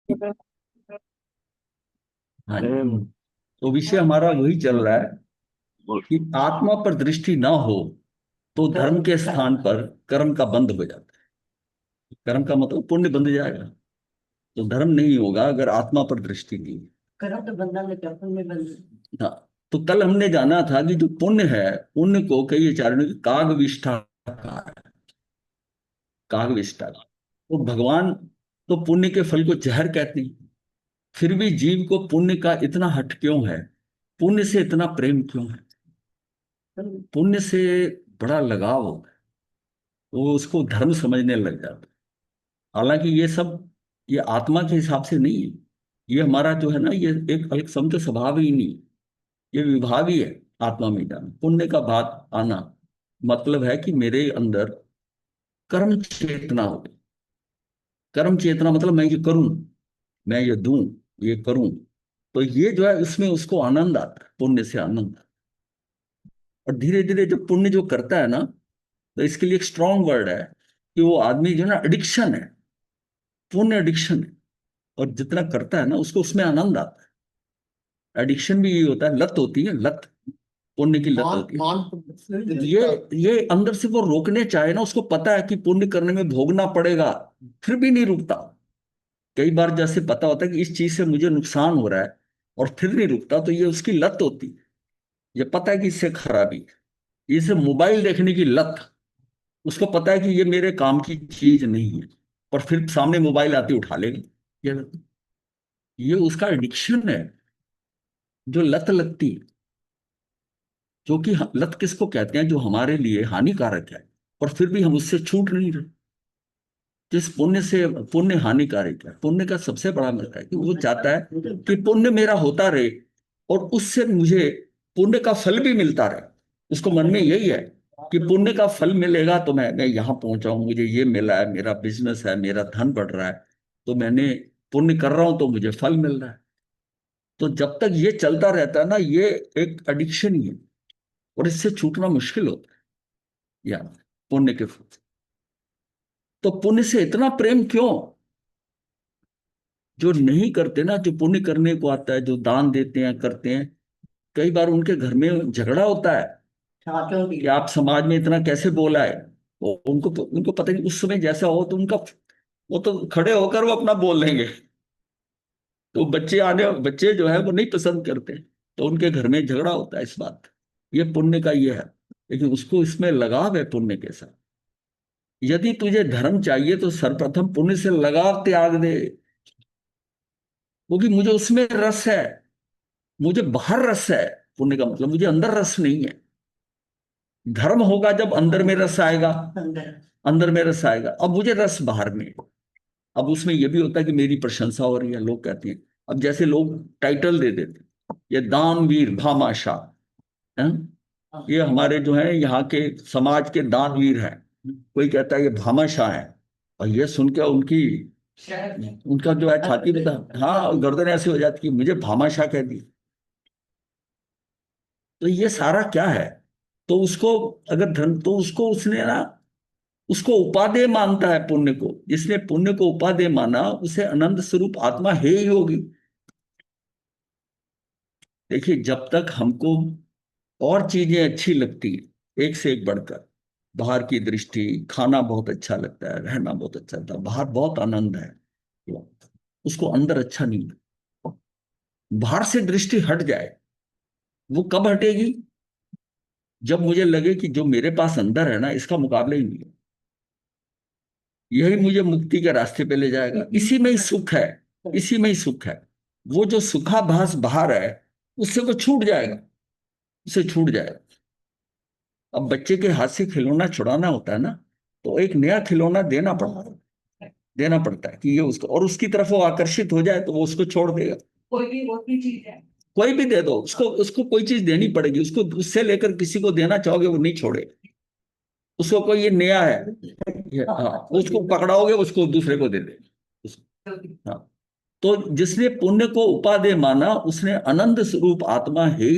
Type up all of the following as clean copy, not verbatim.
हाँ जी। तो विषय हमारा वही चल रहा है कि आत्मा पर दृष्टि ना हो तो धर्म के स्थान पर कर्म का बंध हो जाता है। कर्म का मतलब पुण्य बंध जाएगा। तो धर्म नहीं होगा अगर आत्मा पर दृष्टि नहीं है। कर्म तो बंधन में क्या पुण्य बंध। हाँ। तो कल हमने जाना था कि जो पुण्य है, पुण्य को कई आचार्यों ने कागविष्ठा कहा है। कागविष्ठा। तो भगवान तो पुण्य के फल को जहर कहते हैं। फिर भी जीव को पुण्य का इतना हट क्यों है? पुण्य से इतना प्रेम क्यों है? पुण्य से बड़ा लगाव हो गया। वो उसको धर्म समझने लग जाता है। हालांकि ये सब, ये आत्मा के हिसाब से नहीं है। ये हमारा जो है ना, ये एक अलग समझो स्वभाव ही नहीं। ये विभाग ही है। आत्मा में जाना, पुण्य का बात आना, मतलब है कि मेरे अंदर कर्म चेतना हो गई। कर्म चेतना मतलब मैं ये करूं, मैं ये दूं, ये करूं। तो ये जो है, इसमें उसको आनंद आता है, पुण्य से आनंद आता है। और धीरे धीरे जब पुण्य जो करता है ना, तो इसके लिए एक स्ट्रांग वर्ड है कि वो आदमी जो है ना, एडिक्शन है। पुण्य एडिक्शन है। और जितना करता है ना, उसको उसमें आनंद आता है। एडिक्शन भी यही होता है, लत होती है, लत। पुण्य की लत होती है। ये अंदर से वो रोकने चाहे ना, उसको पता है कि पुण्य करने में भोगना पड़ेगा, फिर भी नहीं रुकता। कई बार जैसे पता होता है कि इस चीज से मुझे नुकसान हो रहा है, और फिर नहीं रुकता, तो ये उसकी लत होती है। ये पता है कि इससे खराबी है। इसे मोबाइल देखने की लत, उसको पता है कि ये मेरे काम की चीज नहीं है, पर फिर सामने मोबाइल आती उठा लेगा। ये ये उसका एडिक्शन है, जो लत लगती है। जो कि लत किसको कहते हैं? जो हमारे लिए हानिकारक है, और फिर भी हम उससे छूट नहीं रहे। जिस पुण्य से, पुण्य हानिकारक है, पुण्य का सबसे बड़ा मतलब है कि वो चाहता है कि पुण्य मेरा होता रहे, और उससे मुझे पुण्य का फल भी मिलता रहे। उसको मन में यही है कि पुण्य का फल मिलेगा तो मैं यहां पहुंचा हूं, मुझे ये मिला है, मेरा बिजनेस है, मेरा धन बढ़ रहा है, तो मैंने पुण्य कर रहा हूं तो मुझे फल मिल रहा है। तो जब तक ये चलता रहता है ना, ये एक एडिक्शन ही है, और इससे छूटना मुश्किल होता है यार, पुण्य के फल से। तो पुण्य से इतना प्रेम क्यों? जो नहीं करते ना, जो पुण्य करने को आता है, जो दान देते हैं, करते हैं, कई बार उनके घर में झगड़ा होता है कि आप समाज में इतना कैसे बोला है। वो उनको पता नहीं, उस समय जैसा हो तो उनका, वो तो खड़े होकर वो अपना बोल लेंगे। तो बच्चे जो है वो नहीं पसंद करते, तो उनके घर में झगड़ा होता है इस बात। ये पुण्य का ये है। लेकिन उसको इसमें लगाव है पुण्य के साथ। यदि तुझे धर्म चाहिए तो सर्वप्रथम पुण्य से लगाव त्याग दे, क्योंकि मुझे उसमें रस है। मुझे बाहर रस है। पुण्य का मतलब मुझे अंदर रस नहीं है। धर्म होगा जब अंदर में रस आएगा। अंदर में रस आएगा। अब मुझे रस बाहर में। अब उसमें यह भी होता है कि मेरी प्रशंसा हो रही है, लोग कहते हैं। अब जैसे लोग टाइटल दे देते हैं, ये दानवीर भामाशाह हैं? ये हमारे जो है यहाँ के समाज के दानवीर हैं। कोई कहता है ये भामाशाह है। और ये सुन के उनकी, उनका जो है छाती में, हाँ, गर्दन ऐसी हो जाती है, मुझे भामाशाह कह दी। तो ये सारा क्या है? तो उसको, अगर धर्म, तो उसको उसने ना, उसको उपादेय मानता है पुण्य को। जिसने पुण्य को उपादेय माना, उसे अनंत स्वरूप आत्मा है ही होगी। देखिए, जब तक हमको और चीजें अच्छी लगती है एक से एक बढ़कर, बाहर की दृष्टि, खाना बहुत अच्छा लगता है, रहना बहुत अच्छा लगता है, बाहर बहुत आनंद है, उसको अंदर अच्छा नहीं लगता। बाहर से दृष्टि हट जाए, वो कब हटेगी? जब मुझे लगे कि जो मेरे पास अंदर है ना, इसका मुकाबला ही नहीं है। यही मुझे मुक्ति के रास्ते पे ले जाएगा। इसी में ही सुख है। इसी में ही सुख है। वो जो सुखाभास बाहर है, उससे वो छूट जाएगा। उससे छूट जाएगा। अब बच्चे के हाथ से खिलौना छुड़ाना होता है ना, तो एक नया खिलौना देना पड़ता है। देना पड़ता है कि ये उसको, और उसकी तरफ वो आकर्षित हो जाए तो वो उसको छोड़ देगा। कोई भी चीज है, कोई भी दे दो उसको, उसको कोई चीज देनी पड़ेगी उसको। उससे लेकर किसी को देना चाहोगे, वो नहीं छोड़ेगा। उसको कोई ये नया है, हाँ, उसको पकड़ाओगे, उसको दूसरे को दे देगा। हाँ। तो जिसने पुण्य को उपादेय माना, उसने आनंद स्वरूप आत्मा है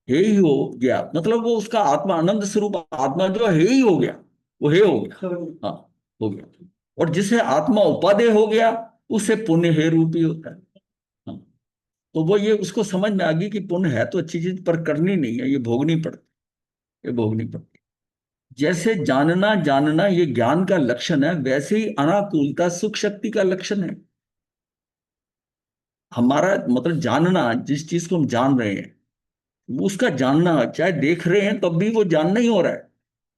ही हो गया। मतलब वो उसका आत्मा, आनंद स्वरूप आत्मा जो है ही हो गया। वो है हो गया। हाँ, हो गया। और जिसे आत्मा उपादेय हो गया, उसे पुण्य हे रूपी होता है। हाँ, तो वो ये उसको समझ में आ गई कि पुण्य है तो अच्छी चीज, पर करनी नहीं है, ये भोगनी पड़ती, ये भोगनी पड़ती। जैसे जानना जानना ये ज्ञान का लक्षण है, वैसे ही अनाकुलता सुख शक्ति का लक्षण है। हमारा मतलब जानना, जिस चीज को हम जान रहे हैं, वो उसका जानना, चाहे देख रहे हैं तब भी वो जानना ही हो रहा है,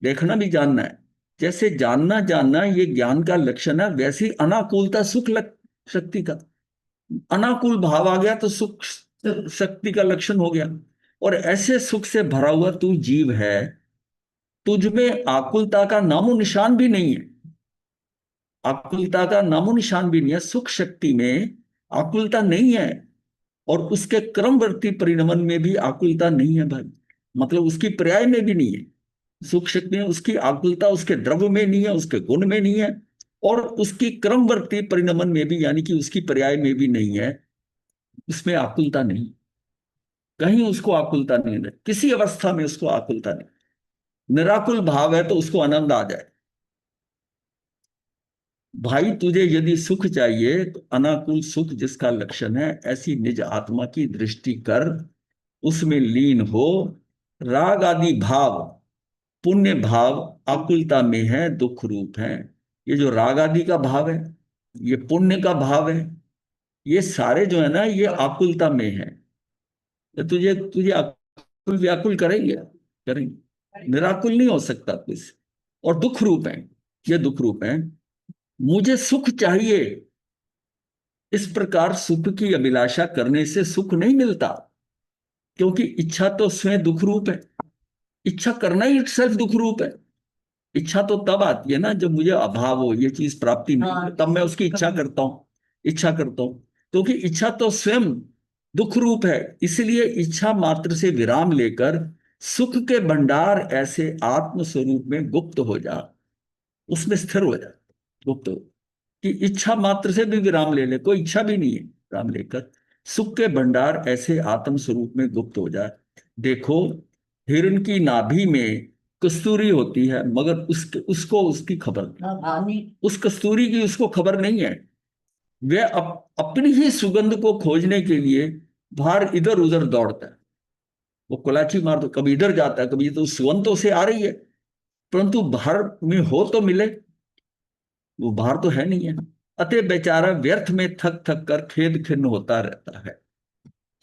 देखना भी जानना है। जैसे जानना जानना ये ज्ञान का लक्षण है, वैसे ही अनाकुलता शक्ति का, अनाकुल भाव आ गया तो सुख शक्ति का लक्षण हो गया। और ऐसे सुख से भरा हुआ तू जीव है, तुझ में आकुलता का नामो निशान भी नहीं है, आकुलता का नामो निशान भी नहीं है, सुख शक्ति में आकुलता नहीं है। और उसके क्रमवर्ती परिणमन में भी आकुलता नहीं है भाई, मतलब उसकी पर्याय में भी नहीं है। सुख शक्ति में उसकी आकुलता उसके द्रव्य में नहीं है, उसके गुण में नहीं है, और उसकी क्रमवर्ती परिणमन में भी, यानी कि उसकी पर्याय में भी नहीं है, उसमें आकुलता नहीं, कहीं उसको आकुलता नहीं है, किसी अवस्था में उसको आकुलता नहीं। निराकुल भाव है तो उसको आनंद आ जाए। भाई तुझे यदि सुख चाहिए तो अनाकुल सुख जिसका लक्षण है, ऐसी निज आत्मा की दृष्टि कर, उसमें लीन हो। राग आदि भाव, पुण्य भाव आकुलता में है, दुख रूप है। ये जो राग आदि का भाव है, ये पुण्य का भाव है, ये सारे जो है ना ये आकुलता में है। ये तुझे तुझे आकुल व्याकुल करेंगे, करेंगे, निराकुल नहीं हो सकता कुछ। और दुख रूप है, ये दुख रूप है। मुझे सुख चाहिए, इस प्रकार सुख की अभिलाषा करने से सुख नहीं मिलता, क्योंकि इच्छा तो स्वयं दुख रूप है, इच्छा करना ही इटसेल्फ दुख रूप है। इच्छा तो तब आती है ना जब मुझे अभाव हो, ये चीज प्राप्ति नहीं है, तब मैं उसकी इच्छा करता हूं, इच्छा करता हूं। क्योंकि इच्छा तो स्वयं दुख रूप है, इसलिए इच्छा मात्र से विराम लेकर सुख के भंडार ऐसे आत्म स्वरूप में गुप्त हो जा, उसमें स्थिर हो जा, गुप्त हो। कि इच्छा मात्र से भी विराम ले ले, कोई इच्छा भी नहीं है, विराम लेकर सुख के भंडार ऐसे आत्म स्वरूप में गुप्त हो जाए। देखो, हिरण की नाभि में कस्तूरी होती है, मगर उसके उसको उसकी खबर नहीं, उस कस्तूरी की उसको खबर नहीं है। वह अपनी ही सुगंध को खोजने के लिए बाहर इधर उधर दौड़ता है, वो कुलाची मार तो कभी इधर जाता है, कभी तो सुगंध तो उसे आ रही है, परंतु बाहर में हो तो मिले, वो बाहर तो है नहीं है। अतः बेचारा व्यर्थ में थक थक कर खेद खिन्न होता रहता है,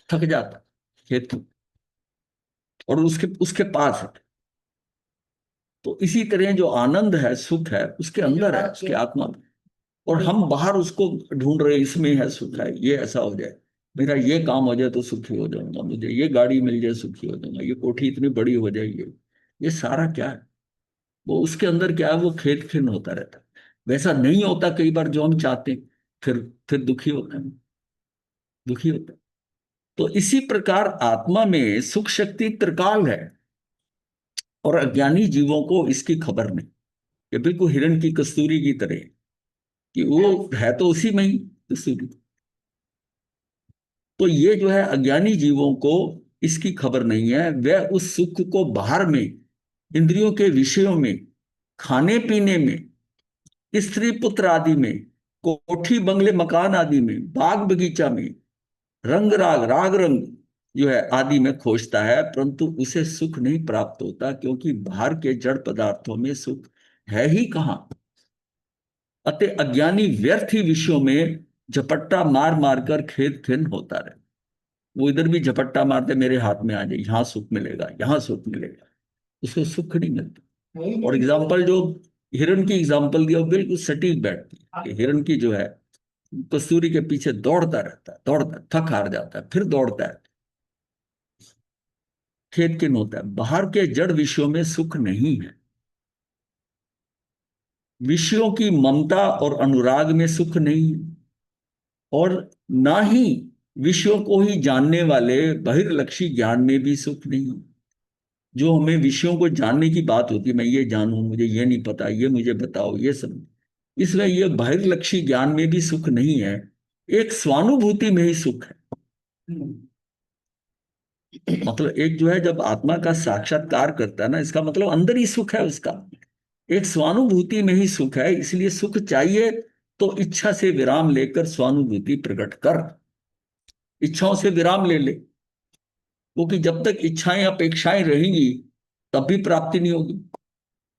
थक जाता है, खेद, और उसके उसके पास है। तो इसी तरह जो आनंद है, सुख है, उसके अंदर है, उसके आत्मा में। और हम बाहर उसको ढूंढ रहे, इसमें है सुख है, ये ऐसा हो जाए, मेरा ये काम हो जाए तो सुखी हो जाऊंगा, मुझे ये गाड़ी मिल जाए सुखी हो जाऊंगा, ये कोठी इतनी बड़ी हो जाएगी, ये सारा क्या है? वो उसके अंदर क्या है, वो खेद खिन्न होता रहता है। वैसा नहीं होता कई बार जो हम चाहते हैं, फिर दुखी होता है, दुखी होता है। तो इसी प्रकार आत्मा में सुख शक्ति त्रिकाल है, और अज्ञानी जीवों को इसकी खबर नहीं। ये बिल्कुल हिरण की कस्तूरी की तरह है, कि वो है तो उसी में ही कस्तूरी। तो ये जो है अज्ञानी जीवों को इसकी खबर नहीं है, वह उस सुख को बाहर में, इंद्रियों के विषयों में, खाने पीने में, स्त्री पुत्र आदि में, कोठी बंगले मकान आदि में, बाग बगीचा में, रंग राग राग रंग जो है आदि में खोजता है, परंतु उसे सुख नहीं प्राप्त होता, क्योंकि बाहर के जड़ पदार्थों में सुख है ही कहां। अतः अज्ञानी व्यर्थ ही विषयों में झपट्टा मार मार कर खेद खिन्न होता रहे। वो इधर भी झपट्टा मारते, मेरे हाथ में आ जाए, यहां सुख मिलेगा, यहां सुख मिलेगा, उसको सुख नहीं मिलता। और एग्जाम्पल जो हिरण की एग्जाम्पल दिया वो बिल्कुल सटीक बैठती है, कि हिरण की जो है कस्तूरी के पीछे दौड़ता रहता है, दौड़ता है, थक हार जाता है, फिर दौड़ता है, खेद किन होता है। बाहर के जड़ विषयों में सुख नहीं है, विषयों की ममता और अनुराग में सुख नहीं है, और ना ही विषयों को ही जानने वाले बहिर्लक्षी ज्ञान में भी सुख नहीं है। जो हमें विषयों को जानने की बात होती है, मैं ये जानूं, मुझे ये नहीं पता, ये मुझे बताओ, ये सब, इसलिए ये बहिर्लक्षी ज्ञान में भी सुख नहीं है, एक स्वानुभूति में ही सुख है। मतलब एक जो है जब आत्मा का साक्षात्कार करता है ना, इसका मतलब अंदर ही सुख है उसका, एक स्वानुभूति में ही सुख है। इसलिए सुख चाहिए तो इच्छा से विराम लेकर स्वानुभूति प्रकट कर। इच्छाओं से विराम ले ले, क्योंकि जब तक इच्छाएं अपेक्षाएं रहेंगी तब भी प्राप्ति नहीं होगी।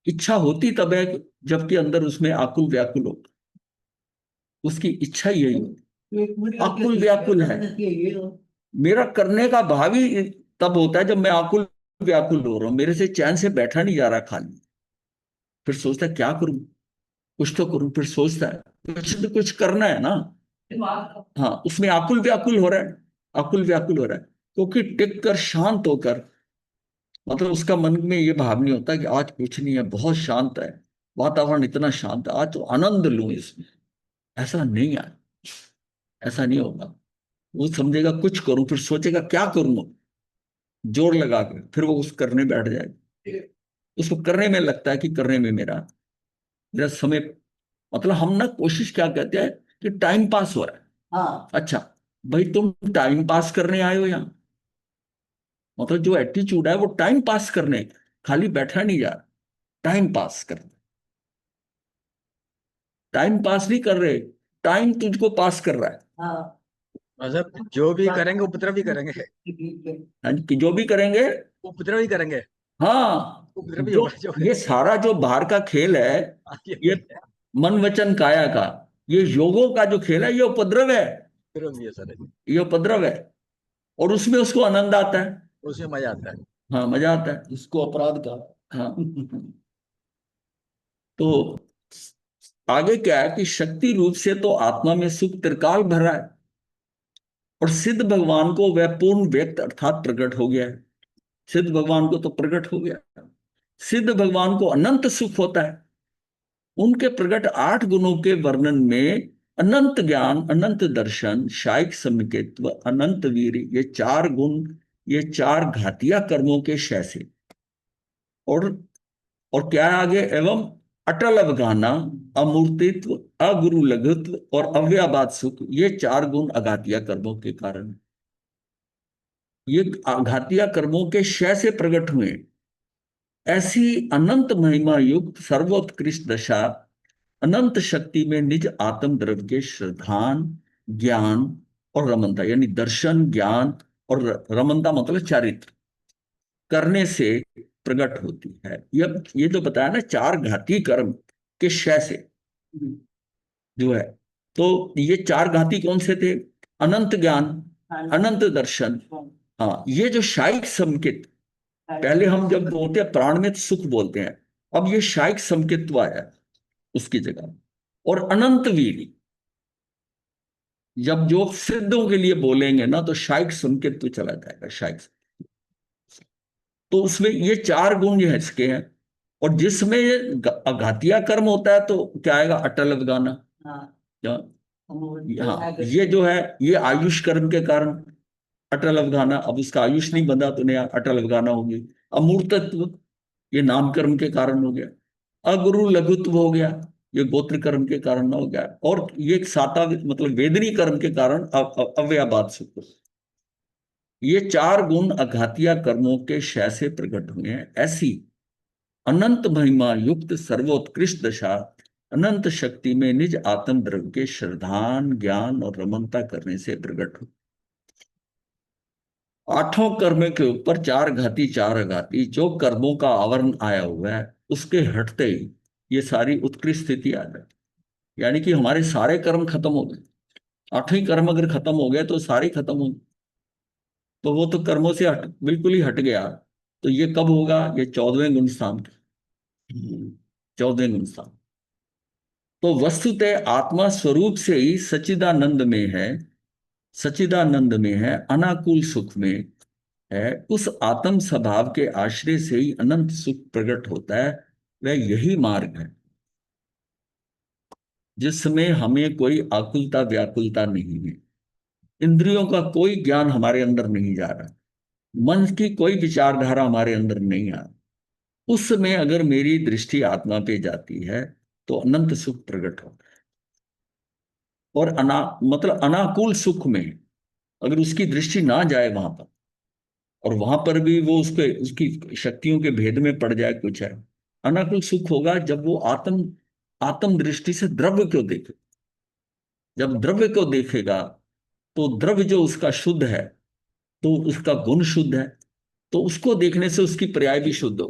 इच्छा होती तब है जबकि अंदर उसमें आकुल व्याकुल हो। उसकी इच्छा ही यही होती, आकुल व्याकुल है। मेरा करने का भाव ही तब होता है जब मैं आकुल व्याकुल हो रहा हूं, मेरे से चैन से बैठा नहीं जा रहा खाली। फिर सोचता है क्या करूं, कुछ तो करूं। फिर सोचता है कुछ तो कुछ करना है ना। हाँ, उसमें आकुल व्याकुल हो रहा है, आकुल व्याकुल हो रहा है। क्योंकि टिक कर शांत होकर, मतलब उसका मन में ये भाव नहीं होता कि आज कुछ नहीं है, बहुत शांत है, वातावरण इतना शांत है, आज तो आनंद लूं इसमें। ऐसा नहीं है, ऐसा नहीं होगा। वो समझेगा कुछ करूं, फिर सोचेगा क्या करूं, जोर लगा कर फिर वो उस करने बैठ जाएगा। उसको करने में लगता है कि करने में मेरा मेरा समय, मतलब हम ना कोशिश क्या कहते हैं कि टाइम पास हो रहा है। हाँ, अच्छा भाई, तुम टाइम पास करने आए हो यहाँ? मतलब जो एटीट्यूड है वो टाइम पास करने, खाली बैठा नहीं जा रहा, टाइम पास करना। टाइम पास नहीं कर रहे, टाइम तुझको पास कर रहा है। हाँ, मतलब जो भी करेंगे उपद्रव ही करेंगे। हाँ जी, कि जो भी करेंगे। उपद्रव ही करेंगे। हाँ, उपद्रव ही जो होगा जो ये सारा जो बाहर का खेल है, ये ये मन वचन काया का, ये योगों का जो खेल है, ये उपद्रव है। उपद्रव भी है सर। ये उपद्रव है, और उसमें उसको आनंद आता है। उसमें मजा आता है। हाँ, मजा आता है, इसको अपराध का। हाँ। तो आगे क्या है कि शक्ति रूप से तो आत्मा में सुख त्रिकाल भरा है, और सिद्ध भगवान को वह पूर्ण व्यक्त अर्थात प्रकट हो गया है। सिद्ध भगवान को तो प्रकट हो गया। सिद्ध भगवान को अनंत सुख होता है। उनके प्रकट 8 गुणों के वर्णन में अनंत ज्ञान, अनंत दर्शन, शाइक समिकेत्व, अनंत वीर, ये 4 गुण, ये 4 घातिया कर्मों के शय से। और और क्या है आगे, एवं अटल अवगाना, अमूर्तित्व, अगुरु लघुत्व और अव्याबाद सुख, ये 4 गुण अघातिया कर्मों के कारण, ये घातिया कर्मों के क्षय से प्रकट हुए। ऐसी अनंत महिमा युक्त सर्वोत्कृष्ट दशा, अनंत शक्ति में निज आत्म द्रव्य के श्रद्धान, ज्ञान और रमनता, यानी दर्शन, ज्ञान और रमनता मतलब चारित्र करने से प्रकट होती है। ये जो बताया ना, 4 घाती कर्म के क्षय से जो है, तो ये 4 घाती कौन से थे? अनंत ज्ञान, अनंत दर्शन। हाँ, ये जो शाइक संकेत, पहले हम जब बोलते हैं प्राण में तो सुख बोलते हैं, अब ये शाइक संकेत्व आया उसकी जगह। और अनंत वीर, जब जो सिद्धों के लिए बोलेंगे ना तो शाइक संकेत्व चला जाएगा, शाइक। तो उसमें ये 4 गुण जो है इसके हैं। और जिसमें ये घातिया कर्म होता है तो क्या आएगा? अटल अवगाना। हाँ, ये जो है ये आयुष कर्म के कारण अटल अवगाना। अब उसका आयुष नहीं बंधा तो नया अटल अवगाना होगी। अमूर्तत्व, ये नाम कर्म के कारण हो गया। अगुरु लघुत्व हो गया, ये गोत्र कर्म के कारण हो गया। और ये साता मतलब वेदनी कर्म के कारण अव्ययवाद सुख। ये 4 गुण अघातिया कर्मों के क्षय से प्रकट हुए हैं। ऐसी अनंत महिमा युक्त सर्वोत्कृष्ट दशा, अनंत शक्ति में निज आत्म द्रव्य के श्रद्धान, ज्ञान और रमनता करने से प्रकट हुई। 8 कर्म के ऊपर 4 घाती, 4 अघाती जो कर्मों का आवरण आया हुआ है, उसके हटते ही ये सारी उत्कृष्ट स्थिति आ जाती। यानी कि हमारे सारे कर्म खत्म हो गए। 8 ही कर्म अगर खत्म हो गए तो सारे खत्म हो गए। तो वो तो कर्मों से बिल्कुल ही हट गया। तो ये कब होगा? ये 14वें गुण स्थान पे। 14वें गुण स्थान। तो वस्तुतः आत्मा स्वरूप से ही सच्चिदानंद में है, सच्चिदानंद में है, अनाकुल सुख में है। उस आत्म स्वभाव के आश्रय से ही अनंत सुख प्रकट होता है। वह यही मार्ग है जिसमें हमें कोई आकुलता व्याकुलता नहीं है। इंद्रियों का कोई ज्ञान हमारे अंदर नहीं जा रहा, मन की कोई विचारधारा हमारे अंदर नहीं आ रही। उस समय अगर मेरी दृष्टि आत्मा पे जाती है तो अनंत सुख प्रकट होता है। और मतलब अनाकुल सुख में अगर उसकी दृष्टि ना जाए वहां पर, और वहां पर भी वो उसके उसकी शक्तियों के भेद में पड़ जाए कुछ है, अनाकुल सुख होगा जब वो आत्म आत्म दृष्टि से द्रव्य को देखे। जब द्रव्य को देखेगा तो द्रव्य जो उसका शुद्ध है, तो उसका गुण शुद्ध है, तो उसको देखने से उसकी पर्याय भी शुद्ध हो,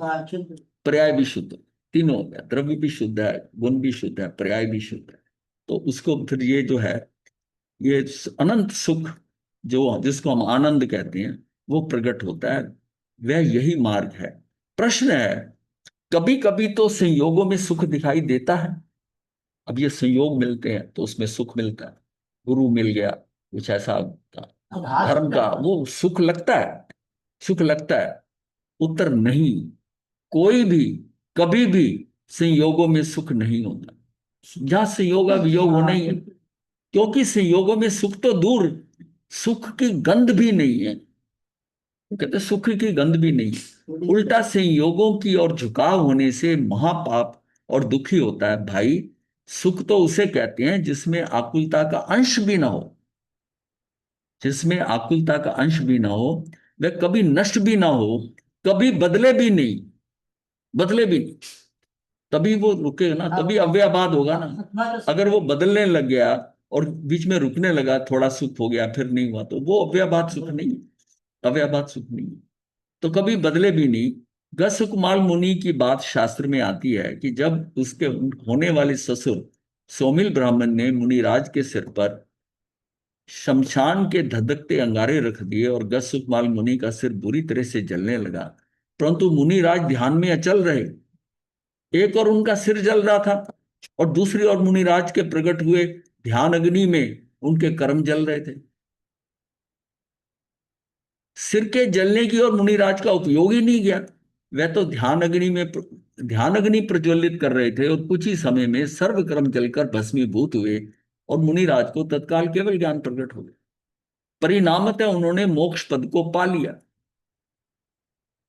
पर्याय भी शुद्ध हो। तीनों हो गया, द्रव्य भी शुद्ध है, गुण भी शुद्ध है, पर्याय भी शुद्ध है। तो उसको फिर ये जो है, ये अनंत सुख जो जिसको हम आनंद कहते हैं, वो प्रकट होता है। वह यही मार्ग है। प्रश्न है, कभी कभी तो संयोगों में सुख दिखाई देता है। अब ये संयोग मिलते हैं तो उसमें सुख मिलता है। गुरु मिल गया, कुछ ऐसा धर्म का, वो सुख लगता है, सुख लगता है। उत्तर नहीं, कोई भी कभी भी संयोगों में सुख नहीं होता। जहां संयोग है, वियोग होना ही है। क्योंकि संयोगों में सुख तो दूर, सुख की गंध भी नहीं है। वो कहते हैं सुख की गंध भी नहीं है। उल्टा संयोगों की ओर झुकाव होने से महापाप और दुखी होता है भाई। सुख तो उसे कहते हैं जिसमें आकुलता का अंश भी ना हो, जिसमें आकुलता का अंश भी ना हो, वह कभी नष्ट भी ना हो, कभी बदले भी नहीं, बदले भी नहीं। तभी वो रुकेगा ना, तभी अव्ययवाद होगा ना। अगर वो बदलने लग गया और बीच में रुकने लगा, थोड़ा सुख हो गया फिर नहीं हुआ, तो वो अव्ययवाद सुख नहीं है, अव्ययवाद सुख नहीं है। तो कभी बदले भी नहीं। गसुकमाल मुनि की बात शास्त्र में आती है कि जब उसके होने वाले ससुर सोमिल ब्राह्मण ने मुनिराज के सिर पर शमशान के धधकते अंगारे रख दिए और गसुकमाल मुनि का सिर बुरी तरह से जलने लगा, परंतु मुनिराज ध्यान में अचल रहे। एक और उनका सिर जल रहा था और दूसरी ओर मुनिराज के प्रकट हुए ध्यान अग्नि में उनके कर्म जल रहे थे। सिर के जलने की और मुनिराज का उपयोग ही नहीं गया। वह तो ध्यान अग्नि में ध्यान अग्नि प्रज्वलित कर रहे थे और कुछ ही समय में सर्व कर्म जलकर भस्मीभूत हुए और मुनिराज को तत्काल केवल ज्ञान प्रकट हो गया। परिणामतः उन्होंने मोक्ष पद को पा लिया।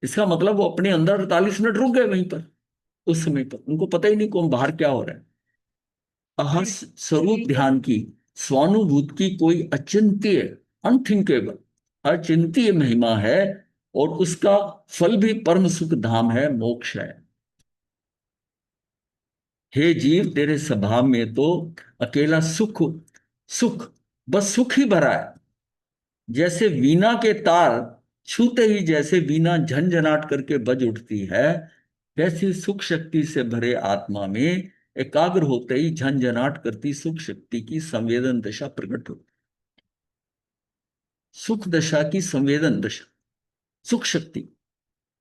इसका मतलब वो अपने अंदर 48 मिनट रुक गए वहीं पर। उस समय पर उनको पता ही नहीं कौन बाहर क्या हो रहा है। अहस स्वरूप ध्यान की स्वानुभूति की कोई अचिंत्य, अनथिंकेबल, अचिंत्य महिमा है और उसका फल भी परम सुख धाम है, मोक्ष है। हे जीव, तेरे स्वभाव में तो अकेला सुख, सुख, बस सुख ही भरा है। जैसे वीणा के तार छूते ही जैसे वीणा झंझनाट करके बज उठती है, वैसी सुख शक्ति से भरे आत्मा में एकाग्र होते ही झंझनाट करती सुख शक्ति की संवेदन दशा प्रकट होती। सुख दशा की संवेदन दशा, सुख शक्ति,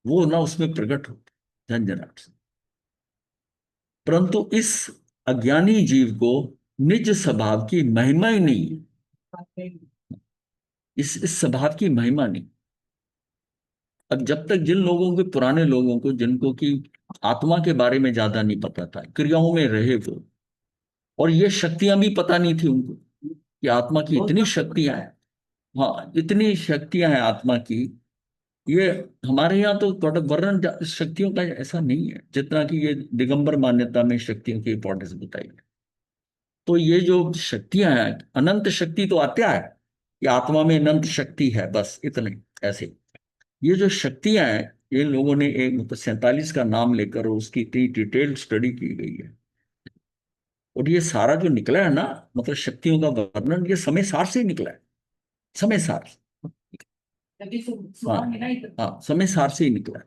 वो ना उसमें प्रकट होती झंझनाट से। परंतु इस अज्ञानी जीव को निज स्वभाव की महिमा ही नहीं है। इस स्वभाव की महिमा नहीं। अब जब तक जिन लोगों के, पुराने लोगों को जिनको कि आत्मा के बारे में ज्यादा नहीं पता था, क्रियाओं में रहे वो, और ये शक्तियां भी पता नहीं थी उनको कि आत्मा की इतनी शक्तियां हैं। हाँ, इतनी शक्तियां हैं आत्मा की। ये हमारे यहाँ तो थोड़ा वर्णन शक्तियों का ऐसा नहीं है जितना कि ये दिगंबर मान्यता में शक्तियों की इंपॉर्टेंस बताई है। तो ये जो शक्तियां हैं, अनंत शक्ति तो आत्या है कि आत्मा में अनंत शक्ति है, बस इतने ऐसे। ये जो शक्तियां हैं, ये लोगों ने एक मतलब 47 का नाम लेकर और उसकी इतनी डिटेल्ड स्टडी की गई है। और ये सारा जो निकला है ना, मतलब शक्तियों का वर्णन, ये समय सार से ही निकला है, समय सार। हाँ, हाँ, समय सार से ही निकला है।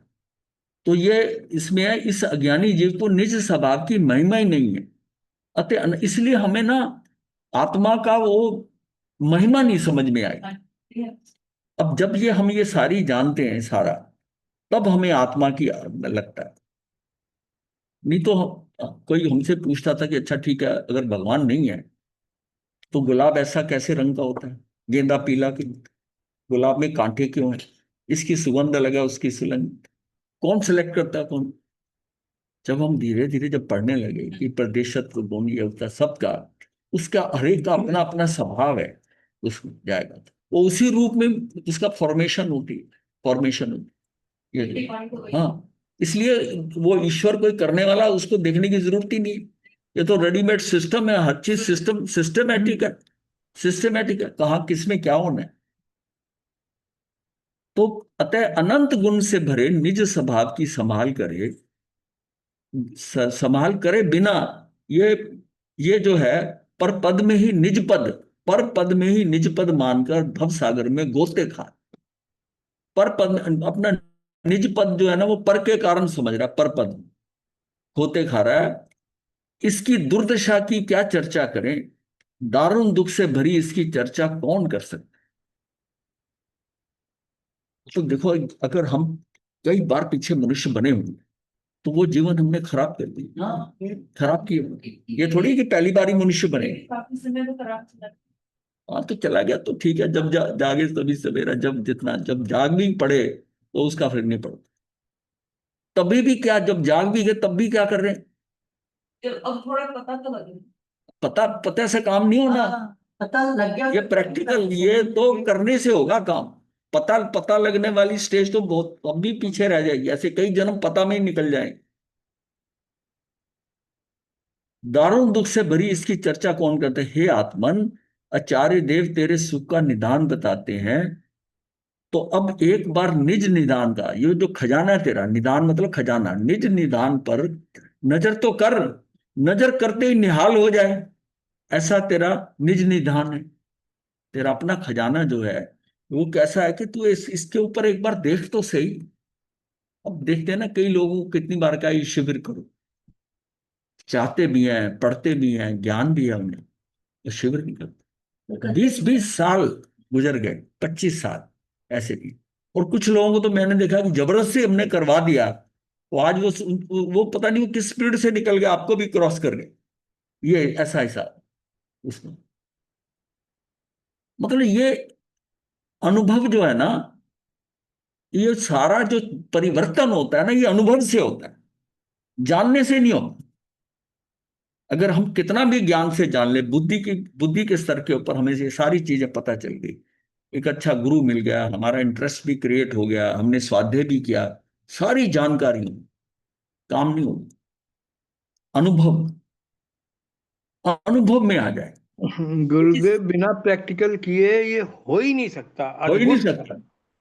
तो ये इसमें है, इस अज्ञानी जीव को निज स्वभाव की महिमा ही नहीं है। अतः इसलिए हमें ना आत्मा का वो महिमा नहीं समझ में आई। अब जब ये हम ये सारी जानते हैं सारा, तब हमें आत्मा की लगता है। नहीं तो कोई हमसे पूछता था कि अच्छा ठीक है, अगर भगवान नहीं है तो गुलाब ऐसा कैसे रंग का होता है, गेंदा पीला क्यों, गुलाब में कांटे क्यों है, इसकी सुगंध अलग है उसकी सुगंध, कौन सिलेक्ट करता है कौन। जब हम धीरे धीरे जब पढ़ने लगे कि प्रदेशत्व भूमि अवता सबका, उसका हरेक का अपना अपना स्वभाव है, उसमें जाएगा तो वो उसी रूप में उसका फॉर्मेशन होती है, फॉर्मेशन होती है हाँ। इसलिए वो ईश्वर कोई करने वाला, उसको देखने की जरूरत ही नहीं। ये तो रेडीमेड सिस्टम है, हर चीज सिस्टम, सिस्टमेटिक है, सिस्टमेटिक है, कहाँ किसमें क्या होना है। तो अतः अनंत गुण से भरे निज स्वभाव की संभाल करे, संभाल करे बिना, ये ये जो है पर पद में ही निज पद, पर पद में ही निज पद मानकर भव सागर में गोते खा। पर पद, अपना निज पद जो है ना वो पर के कारण समझ रहा है, पर पद गोते खा रहा है। इसकी दुर्दशा की क्या चर्चा करें, दारुण दुख से भरी इसकी चर्चा कौन कर सकता है। तो देखो, अगर हम कई बार पीछे मनुष्य बने हुए, तो वो जीवन हमने खराब कर दिया, खराब किया। ये थोड़ी कि पहली बार ही मनुष्य बने। काफी समय तो खराब चला। हाँ, तो चला गया तो ठीक है, जब जागे तभी सवेरा, जब जितना जब जाग भी पड़े तो उसका फर्क नहीं पड़ता। तभी भी क्या, जब जाग भी गए तब भी क्या कर रहे हैं। अब थोड़ा पता तो लगे। पता पता से काम नहीं होना। पता लग गया, ये प्रैक्टिकल, ये तो करने से होगा काम। पता पता लगने वाली स्टेज तो बहुत अब भी पीछे रह जाएगी, ऐसे कई जन्म पता में ही निकल जाएंगे। दारुण दुख से भरी इसकी चर्चा कौन करते, हे आत्मन आचार्य देव तेरे सुख का निदान बताते हैं। तो अब एक बार निज निदान का, ये जो खजाना है तेरा, निदान मतलब खजाना, निज निदान पर नजर तो कर। नजर करते ही निहाल हो जाए, ऐसा तेरा निज निदान है। तेरा अपना खजाना जो है वो कैसा है कि तू इसके ऊपर एक बार देख तो सही। अब देखते हैं ना, कई लोगों को कितनी बार का ये शिविर करो, चाहते भी हैं, पढ़ते भी हैं, ज्ञान भी है उन्हें, तो शिविर नहीं करते। 20-20 साल गुजर गए, 25 साल ऐसे भी। और कुछ लोगों को तो मैंने देखा कि जबरदस्ती हमने करवा दिया, तो आज वो पता नहीं वो किस स्पीड से निकल गया, आपको भी क्रॉस कर गए। ये ऐसा ऐसा उसमें, मतलब ये अनुभव जो है ना, ये सारा जो परिवर्तन होता है ना, ये अनुभव से होता है, जानने से नहीं होता। अगर हम कितना भी ज्ञान से जान ले, बुद्धि के स्तर के ऊपर हमें ये सारी चीजें पता चल गई, एक अच्छा गुरु मिल गया, हमारा इंटरेस्ट भी क्रिएट हो गया, हमने स्वाध्याय भी किया, सारी जानकारी काम नहीं होगी। अनुभव, अनुभव में आ जाए। गुरुदेव बिना प्रैक्टिकल किए ये हो ही नहीं सकता, हो ही नहीं अद्भुत। सकता,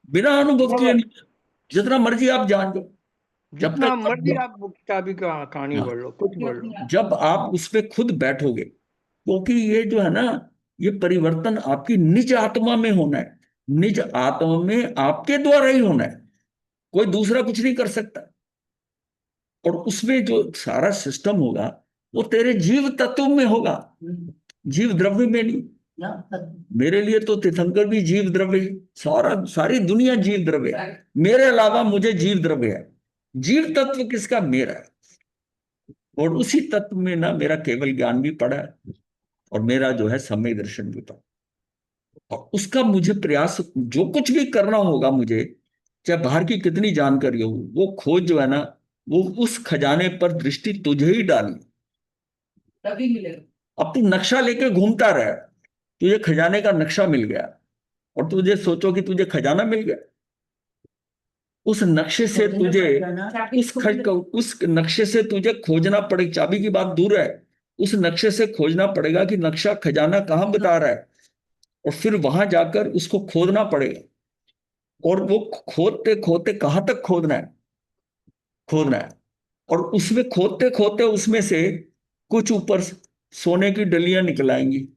बिना अनुभव किए नहीं। जितना मर्जी आप जान लो, जब जितना मर्जी तक, आप किताबी कहानी हाँ, पढ़ लो, कुछ पढ़ लो। जब आप उस पे खुद बैठोगे, क्योंकि ये जो है ना, ये परिवर्तन आपकी निज आत्मा में होना है। निज आत्मा में आपके द्वारा ही होना है, कोई दूसरा कुछ नहीं कर सकता। और उसमें जो सारा सिस्टम होगा वो तेरे जीव तत्व में होगा, जीव द्रव्य में नहीं। मेरे लिए तो तीर्थंकर भी जीव द्रव्य है, सारी दुनिया जीव द्रव्य है, मेरे अलावा मुझे जीव द्रव्य है। जीव तत्व किसका, मेरा है। और उसी तत्व में ना मेरा केवल ज्ञान भी पड़ा है, और मेरा जो है सम्यक दर्शन भी पड़ा। और उसका मुझे प्रयास, जो कुछ भी करना होगा मुझे, चाहे बाहर की कितनी जानकारी हो, वो खोज जो है ना, वो उस खजाने पर दृष्टि तुझे ही डालनी, तभी मिलेगा। अब तू नक्शा लेके घूमता रहे, तुझे खजाने का नक्शा मिल गया, और तुझे सोचो कि तुझे खजाना मिल गया। उस नक्शे से तुझे, उस नक्शे से तुझे खोजना पड़ेगा, चाबी की बात दूर है, उस नक्शे से खोजना पड़ेगा कि नक्शा खजाना कहाँ बता रहा है, और फिर वहां जाकर उसको खोदना पड़ेगा। और वो खोदते खोदते कहाँ तक खोदना है, खोदना है। और उसमें खोदते खोदते उसमें से कुछ ऊपर सोने की डलियां निकल आएंगी,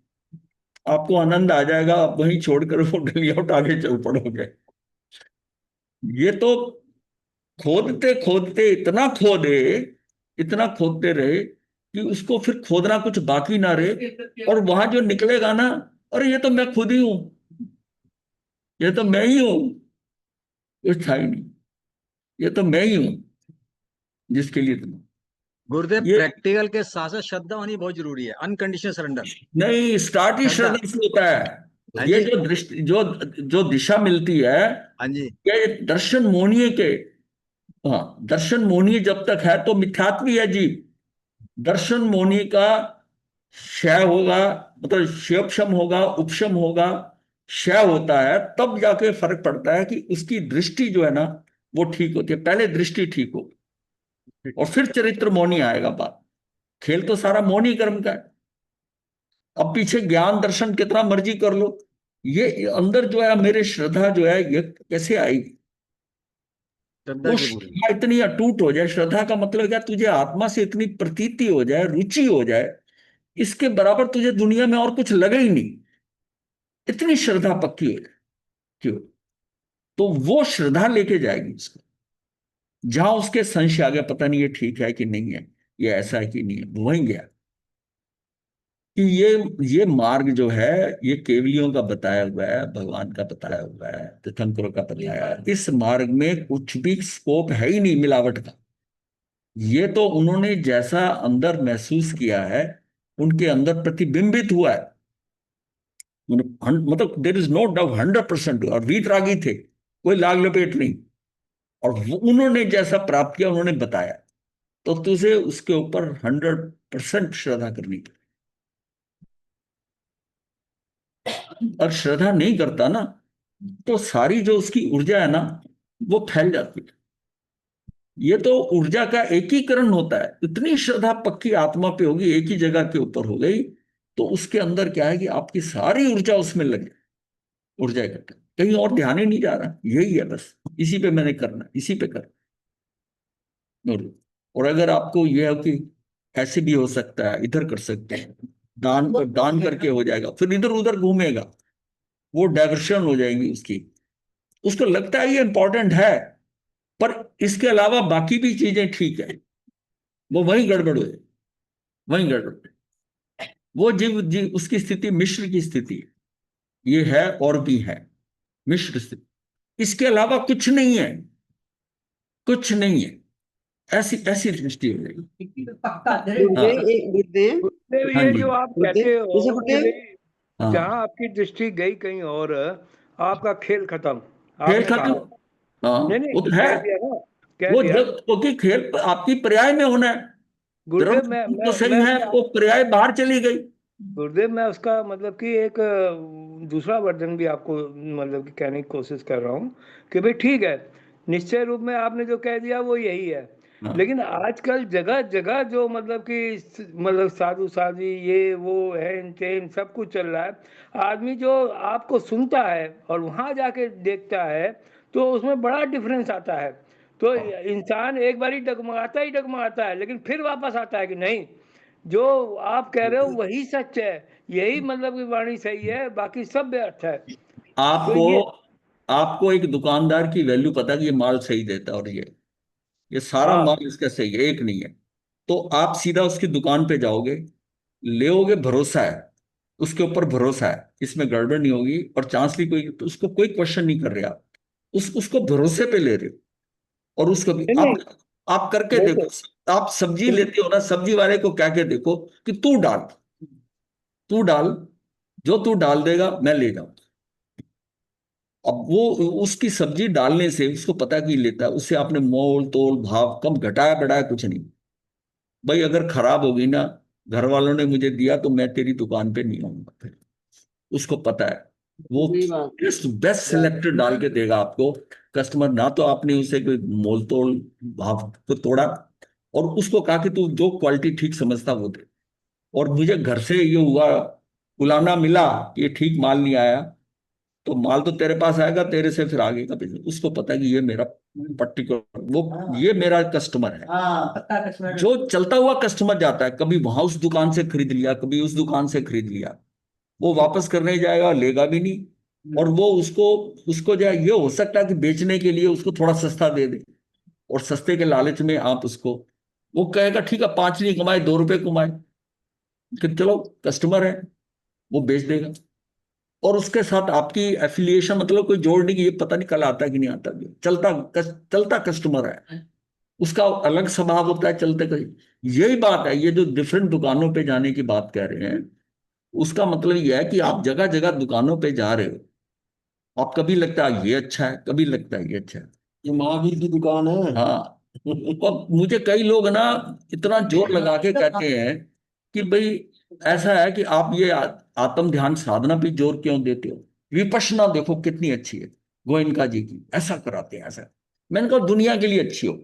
आपको आनंद आ जाएगा, आप वहीं छोड़कर वो डलियां उठा के चल पड़ोगे। ये तो खोदते खोदते इतना खोदते रहे कि उसको फिर खोदना कुछ बाकी ना रहे, और वहां जो निकलेगा ना, अरे ये तो मैं खुद ही हूं, ये तो मैं ही हूं, कुछ था ही नहीं, ये तो मैं ही हूं जिसके लिए तुम। गुरुदेव, ये प्रैक्टिकल के साथ साथ श्रद्धा होनी बहुत जरूरी है, अनकंडीशनल सरेंडर। नहीं, स्टार्ट ही श्रद्धा। श्रद्धा से होता है। हाँ ये जी। जो दृष्टि, जो जो दिशा मिलती है, हाँ जी। ये दर्शन मोहनीय के, हाँ, दर्शन मोहनीय जब तक है तो मिथ्यात्व ही है जी। दर्शन मोहनीय का क्षय होगा, मतलब क्षयोपशम होगा, उपशम होगा, क्षय होता है, तब जाके फर्क पड़ता है कि उसकी दृष्टि जो है ना वो ठीक होती है। पहले दृष्टि ठीक हो, और फिर चरित्र मौनी आएगा बात। खेल तो सारा मौनी कर्म का है। अब पीछे ज्ञान दर्शन कितना मर्जी कर लो, ये अंदर जो है मेरे श्रद्धा जो है ये कैसे आएगी। श्रद्धा वो की पूरी। श्रद्धा इतनी अटूट हो जाए, श्रद्धा का मतलब क्या, तुझे आत्मा से इतनी प्रतीति हो जाए, रुचि हो जाए, इसके बराबर तुझे दुनिया में और कुछ लगे ही नहीं, इतनी श्रद्धा पक्की हो जाए। क्यों? तो वो श्रद्धा लेके जाएगी उसको, जहां उसके संशय आ गया, पता नहीं ये ठीक है कि नहीं है, ये ऐसा है कि नहीं है, वहीं गया कि ये मार्ग जो है, ये केवलियों का बताया हुआ है, भगवान का बताया हुआ है, तीर्थंकरों का बताया है। इस मार्ग में कुछ भी स्कोप है ही नहीं मिलावट का। ये तो उन्होंने जैसा अंदर महसूस किया है, उनके अंदर प्रतिबिंबित हुआ है। मतलब देर इज नो डाउट, 100%। और वीतरागी थे, कोई लाग लपेट नहीं। और उन्होंने जैसा प्राप्त किया उन्होंने बताया, तो तुझे उसके ऊपर 100% श्रद्धा करनी चाहिए। और श्रद्धा नहीं करता ना, तो सारी जो उसकी ऊर्जा है ना, वो फैल जाती है। ये तो ऊर्जा का एकीकरण होता है। इतनी श्रद्धा पक्की आत्मा पे होगी, एक ही जगह के ऊपर हो गई, तो उसके अंदर क्या है कि आपकी सारी ऊर्जा उसमें लग जाए। ऊर्जा इकट्ठा, कहीं और ध्यान ही नहीं जा रहा, यही है बस, इसी पे मैंने करना, इसी पे करना। और अगर आपको यह है कि ऐसे भी हो सकता है, इधर कर सकते हैं, दान दान करके हो जाएगा, फिर इधर उधर घूमेगा, वो डाइवर्शन हो जाएगी उसकी। उसको लगता है ये इंपॉर्टेंट है, पर इसके अलावा बाकी भी चीजें ठीक है, वो वहीं गड़बड़ हो जाए, वहीं गड़बड़ हो। वो जीव जीव उसकी स्थिति मिश्र की स्थिति है। ये है और भी है, मिश्र स्थिति, इसके अलावा कुछ नहीं है, कुछ नहीं है। ऐसी ऐसी दृष्टि हो जाएगी। हाँ। गुरुदेव गुरुदेव गुरुदेव, हाँ ये जी। जो आप गुरुदेव कहते जैसे हो कि गुरुदेव भाई हाँ। जहाँ आपकी दृष्टि गई कहीं और, आपका खेल खत्म, खेल आपने खत्म। कहा। हाँ, नहीं नहीं, वो तो है। कह दिया ना, कह वो दिया। जब, क्योंकि खेल आपकी पर्याय में होना है, धर्म गुरुदेव, मैं तो मैं सही मैं है, उसका वो पर्याय बाहर चली गई। गुरुदेव, मैं उसका मतलब कि एक दूसरा वर्जन भी आपको मतलब कि कहने की कोशिश कर रहा हूँ कि भाई ठीक है, निश्चय रूप में आपने जो कह दिया वो यही है। हाँ। लेकिन आजकल जगह जगह जो मतलब कि मतलब साधु साधी ये वो हैन तैन सब कुछ चल रहा है। आदमी जो आपको सुनता है और वहाँ जाके देखता है, तो उसमें बड़ा डिफरेंस आता है। तो इंसान एक बार ही डगमगाता है, लेकिन फिर वापस आता है कि नहीं, जो आप कह रहे हो वही सच है, यही मतलब की वाणी सही है, बाकी सब व्यर्थ है। तो आपको ये आपको एक दुकानदार की वैल्यू पता है कि ये माल सही देता है, और ये सारा हाँ, माल इसका सही है, एक नहीं है। तो आप सीधा उसकी दुकान पे जाओगे, लेओगे, भरोसा है, उसके ऊपर भरोसा है, इसमें गड़बड़ नहीं होगी, और चांस भी कोई, तो उसको कोई क्वेश्चन नहीं कर रहे आप, उसको भरोसे पे ले रहे हो। और उसको भी नहीं नहीं, आप करके वो देखो। तो आप सब्जी लेते हो ना, सब्जी वाले को कह के देखो कि तू डाल, तू डाल, जो तू डाल देगा मैं ले जाऊं। अब वो उसकी सब्जी डालने से उसको पता कि लेता है, उससे आपने मोल तोल भाव कम घटाया बढ़ाया कुछ नहीं। भाई अगर खराब होगी ना, घर वालों ने मुझे दिया तो मैं तेरी दुकान पे नहीं आऊंगा फिर। उसको पता है, वो सही बात। बेस्ट बेस्ट सिलेक्टेड डाल के देगा आपको कस्टमर। ना तो आपने उसे कोई मोल तोल भाव को तोड़ा, और उसको कहा कि तू जो क्वालिटी ठीक समझता वो दे। और मुझे घर से ये हुआ, बुलाना मिला कि ये ठीक माल नहीं आया, तो माल तो तेरे पास आएगा, तेरे से फिर आगे का बिजनेस। उसको पता है कि ये मेरा पर्टिकुलर, वो ये मेरा कस्टमर है। पक्का कस्टमर। जो चलता हुआ कस्टमर जाता है, कभी वहां उस दुकान से खरीद लिया, कभी उस दुकान से खरीद लिया, वो वापस करने जाएगा, लेगा भी नहीं। और वो उसको उसको जो है, ये हो सकता है कि बेचने के लिए उसको थोड़ा सस्ता दे दे, और सस्ते के लालच में आप उसको, वो कहेगा ठीक है, 5 नहीं कमाए, 2 रुपए कमाए, कि चलो कस्टमर है, वो बेच देगा। और उसके साथ आपकी एफिलिएशन, मतलब कोई जोड़ नहीं, कि ये पता नहीं कल आता है कि नहीं आता, चलता कस्टमर है, उसका अलग स्वभाव होता है चलते का। यही बात है, ये जो डिफरेंट दुकानों पे जाने की बात कह रहे हैं, उसका मतलब यह है कि आप जगह जगह दुकानों पे जा रहे हो, आप कभी लगता है ये अच्छा है, कभी लगता है ये अच्छा है। ये महावीर की दुकान है। हाँ। और मुझे कई लोग ना इतना जोर लगा के कहते हैं कि भाई ऐसा है कि आप ये आत्म ध्यान साधना पे जोर क्यों देते हो, विपश्यना देखो कितनी अच्छी है गोयनका जी की, ऐसा कराते हैं ऐसा। मैंने कहा दुनिया के लिए अच्छी हो,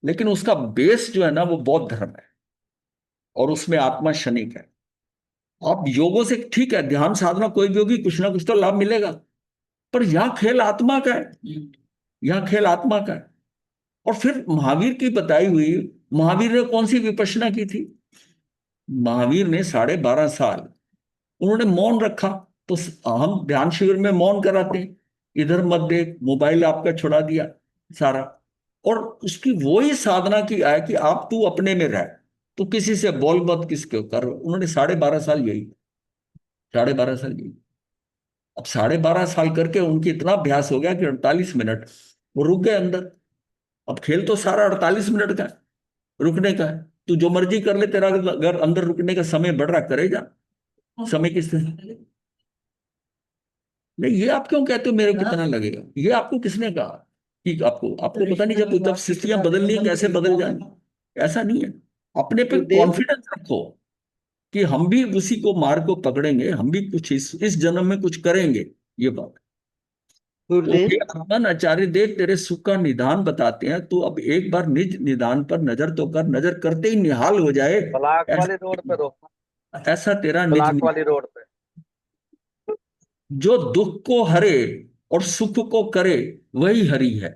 लेकिन उसका बेस जो है ना वो बौद्ध धर्म है, और उसमें आत्मा क्षणिक है। आप योगों से ठीक है, ध्यान साधना कोई भी होगी, कुछ ना कुछ तो लाभ मिलेगा, पर यहाँ खेल आत्मा का है, यहाँ खेल आत्मा का है। और फिर महावीर की बताई हुई, महावीर ने कौन सी विपश्यना की थी? महावीर ने 12.5 साल उन्होंने मौन रखा। तो हम ध्यान शिविर में मौन कराते हैं, इधर मत देख, मोबाइल आपका छुड़ा दिया सारा। और उसकी वही साधना की है कि आप तू अपने में रह, तू किसी से बोल मत, किसके कर। उन्होंने 12.5 साल यही, 12.5 साल यही। अब 12.5 साल करके उनकी इतना अभ्यास हो गया कि 48 मिनट वो रुक गए अंदर। अब खेल तो सारा 48 मिनट का है, रुकने का है। तू जो मर्जी कर ले, तेरा अगर अंदर रुकने का समय बढ़ रहा, करे जा। समय किसने, नहीं ये आप क्यों कहते हो मेरे को कितना लगेगा, ये आपको किसने कहा कि आपको आपको पता नहीं जब जब स्थितियां बदलनी है कैसे बदल जाए। ऐसा नहीं है। अपने पे गुरुदेव कॉन्फिडेंस रखो कि हम भी उसी को मार्ग को पकड़ेंगे, हम भी कुछ इस जन्म में कुछ करेंगे, ये बात। तो गुरुदेव हे आत्मन आचार्य देव तेरे सुख का निदान बताते हैं, तू अब एक बार निज निदान पर नजर तो कर, नजर करते ही निहाल हो जाए। ब्लॉक वाली रोड पे ऐसा रोक। ऐसा तेरा निज ब्लॉक वाली रोड पे। जो दुख को हरे और सुख को करे वही हरि है।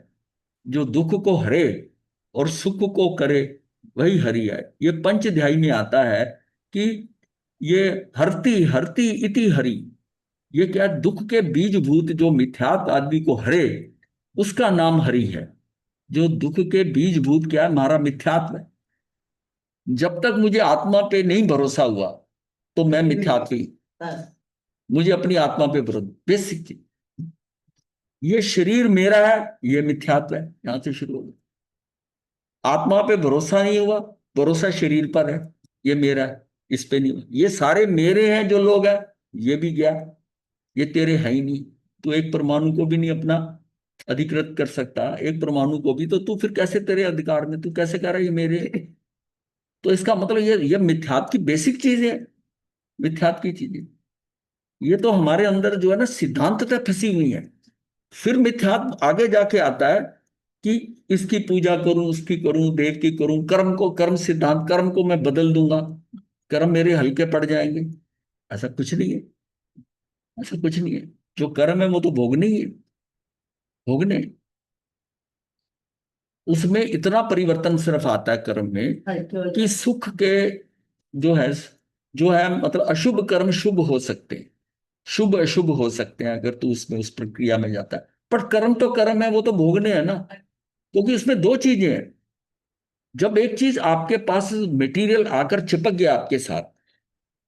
जो दुख को हरे और सुख को करे वही हरि है। ये पंचध्यायी में आता है कि ये हरति हरति इति हरि। ये क्या है? दुख के बीजभूत जो मिथ्यात्व आदमी को हरे उसका नाम हरि है। जो दुख के बीजभूत क्या है? हमारा मिथ्यात्व है। जब तक मुझे आत्मा पे नहीं भरोसा हुआ तो मैं मिथ्यात्वी, मुझे अपनी आत्मा पे भरोसा, बेसिक चीज। ये शरीर मेरा है, ये मिथ्यात्व है, यहां से शुरू होगा। आत्मा पे भरोसा नहीं हुआ, भरोसा शरीर पर है, ये मेरा है, इस पे नहीं हुआ। ये सारे मेरे हैं जो लोग हैं, ये भी गया, ये तेरे है ही नहीं। तू एक परमाणु को भी नहीं अपना अधिकृत कर सकता, एक परमाणु को भी। तो तू फिर कैसे तेरे अधिकार में, तू कैसे कह रहा है ये मेरे हैं? तो इसका मतलब ये मिथ्यात्व की बेसिक चीज है, मिथ्यात्व की चीजें। ये तो हमारे अंदर जो है ना सिद्धांततः फंसी हुई है। फिर मिथ्यात्व आगे जाके आता है कि इसकी पूजा करूं, उसकी करूं, देव की करूं, कर्म को, कर्म सिद्धांत, कर्म को मैं बदल दूंगा, कर्म मेरे हल्के पड़ जाएंगे। ऐसा कुछ नहीं है, ऐसा कुछ नहीं है। जो कर्म है वो तो भोगने ही है, भोगने। उसमें इतना परिवर्तन सिर्फ आता है कर्म में कि सुख के जो है, जो है मतलब अशुभ कर्म शुभ हो सकते हैं, शुभ अशुभ हो सकते हैं अगर तू उसमें उस प्रक्रिया में जाता है। पर कर्म तो कर्म है, वो तो भोगने है ना। क्योंकि इसमें दो चीजें हैं। जब एक चीज आपके पास मटेरियल आकर चिपक गया आपके साथ,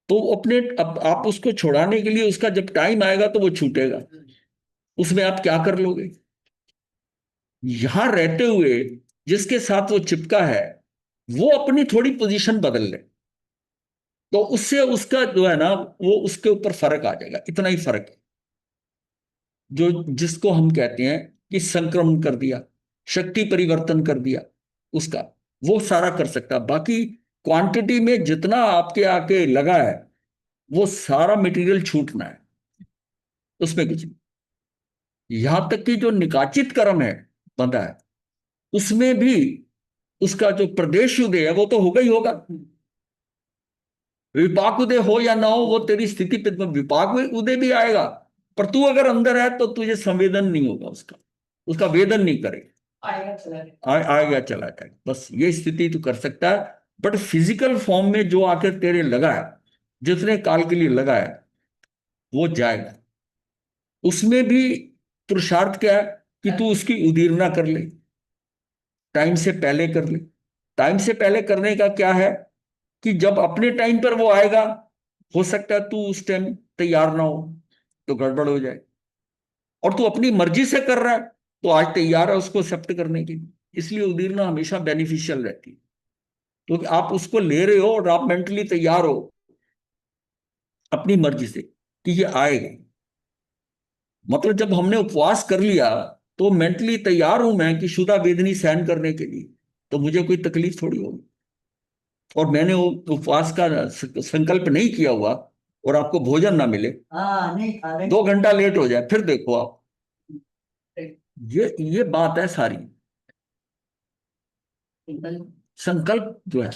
तो अपने अब आप उसको छुड़ाने के लिए उसका जब टाइम आएगा तो वो छूटेगा। उसमें आप क्या कर लोगे? यहां रहते हुए जिसके साथ वो चिपका है वो अपनी थोड़ी पोजीशन बदल ले, तो उससे उसका जो है ना वो उसके ऊपर फर्क आ जाएगा। इतना ही फर्क है जो जिसको हम कहते हैं कि संक्रमण कर दिया, शक्ति परिवर्तन कर दिया उसका, वो सारा कर सकता है। बाकी क्वांटिटी में जितना आपके आके लगा है वो सारा मटेरियल छूटना है, उसमें कुछ नहीं। यहां तक कि जो निकाचित कर्म है बंधा है, उसमें भी उसका जो प्रदेश उदय है वो तो होगा ही होगा। विपाक उदय हो या ना हो वो तेरी स्थिति पे, विपाक उदय भी आएगा, पर तू अगर अंदर है तो तुझे संवेदन नहीं होगा उसका, उसका वेदन नहीं करेगा, आएगा चला जाएगा। बस ये स्थिति तू कर सकता है। बट फिजिकल फॉर्म में जो आकर तेरे लगा है, जितने काल के लिए लगा है, वो जाएगा। उसमें भी पुरुषार्थ क्या है कि तू उसकी उदीरना कर ले, टाइम से पहले कर ले। टाइम से पहले करने का क्या है कि जब अपने टाइम पर वो आएगा, हो सकता है तू उस टाइम तैयार ना हो तो गड़बड़ हो जाए। और तू अपनी मर्जी से कर रहा है तो आज तैयार है उसको एक्सेप्ट करने के लिए। इसलिए उदीरना हमेशा बेनिफिशियल रहती है, क्योंकि आप उसको ले रहे हो और आप मेंटली तैयार हो अपनी मर्जी से कि ये आएगा। मतलब जब हमने उपवास कर लिया तो मेंटली तैयार हूं मैं कि शुदा वेदनी सहन करने के लिए, तो मुझे कोई तकलीफ थोड़ी होगी। और मैंने वो उपवास का संकल्प नहीं किया हुआ और आपको भोजन ना मिले, नहीं खा रहे 2 घंटा लेट हो जाए, फिर देखो आप। ये बात है सारी, संकल्प जो है।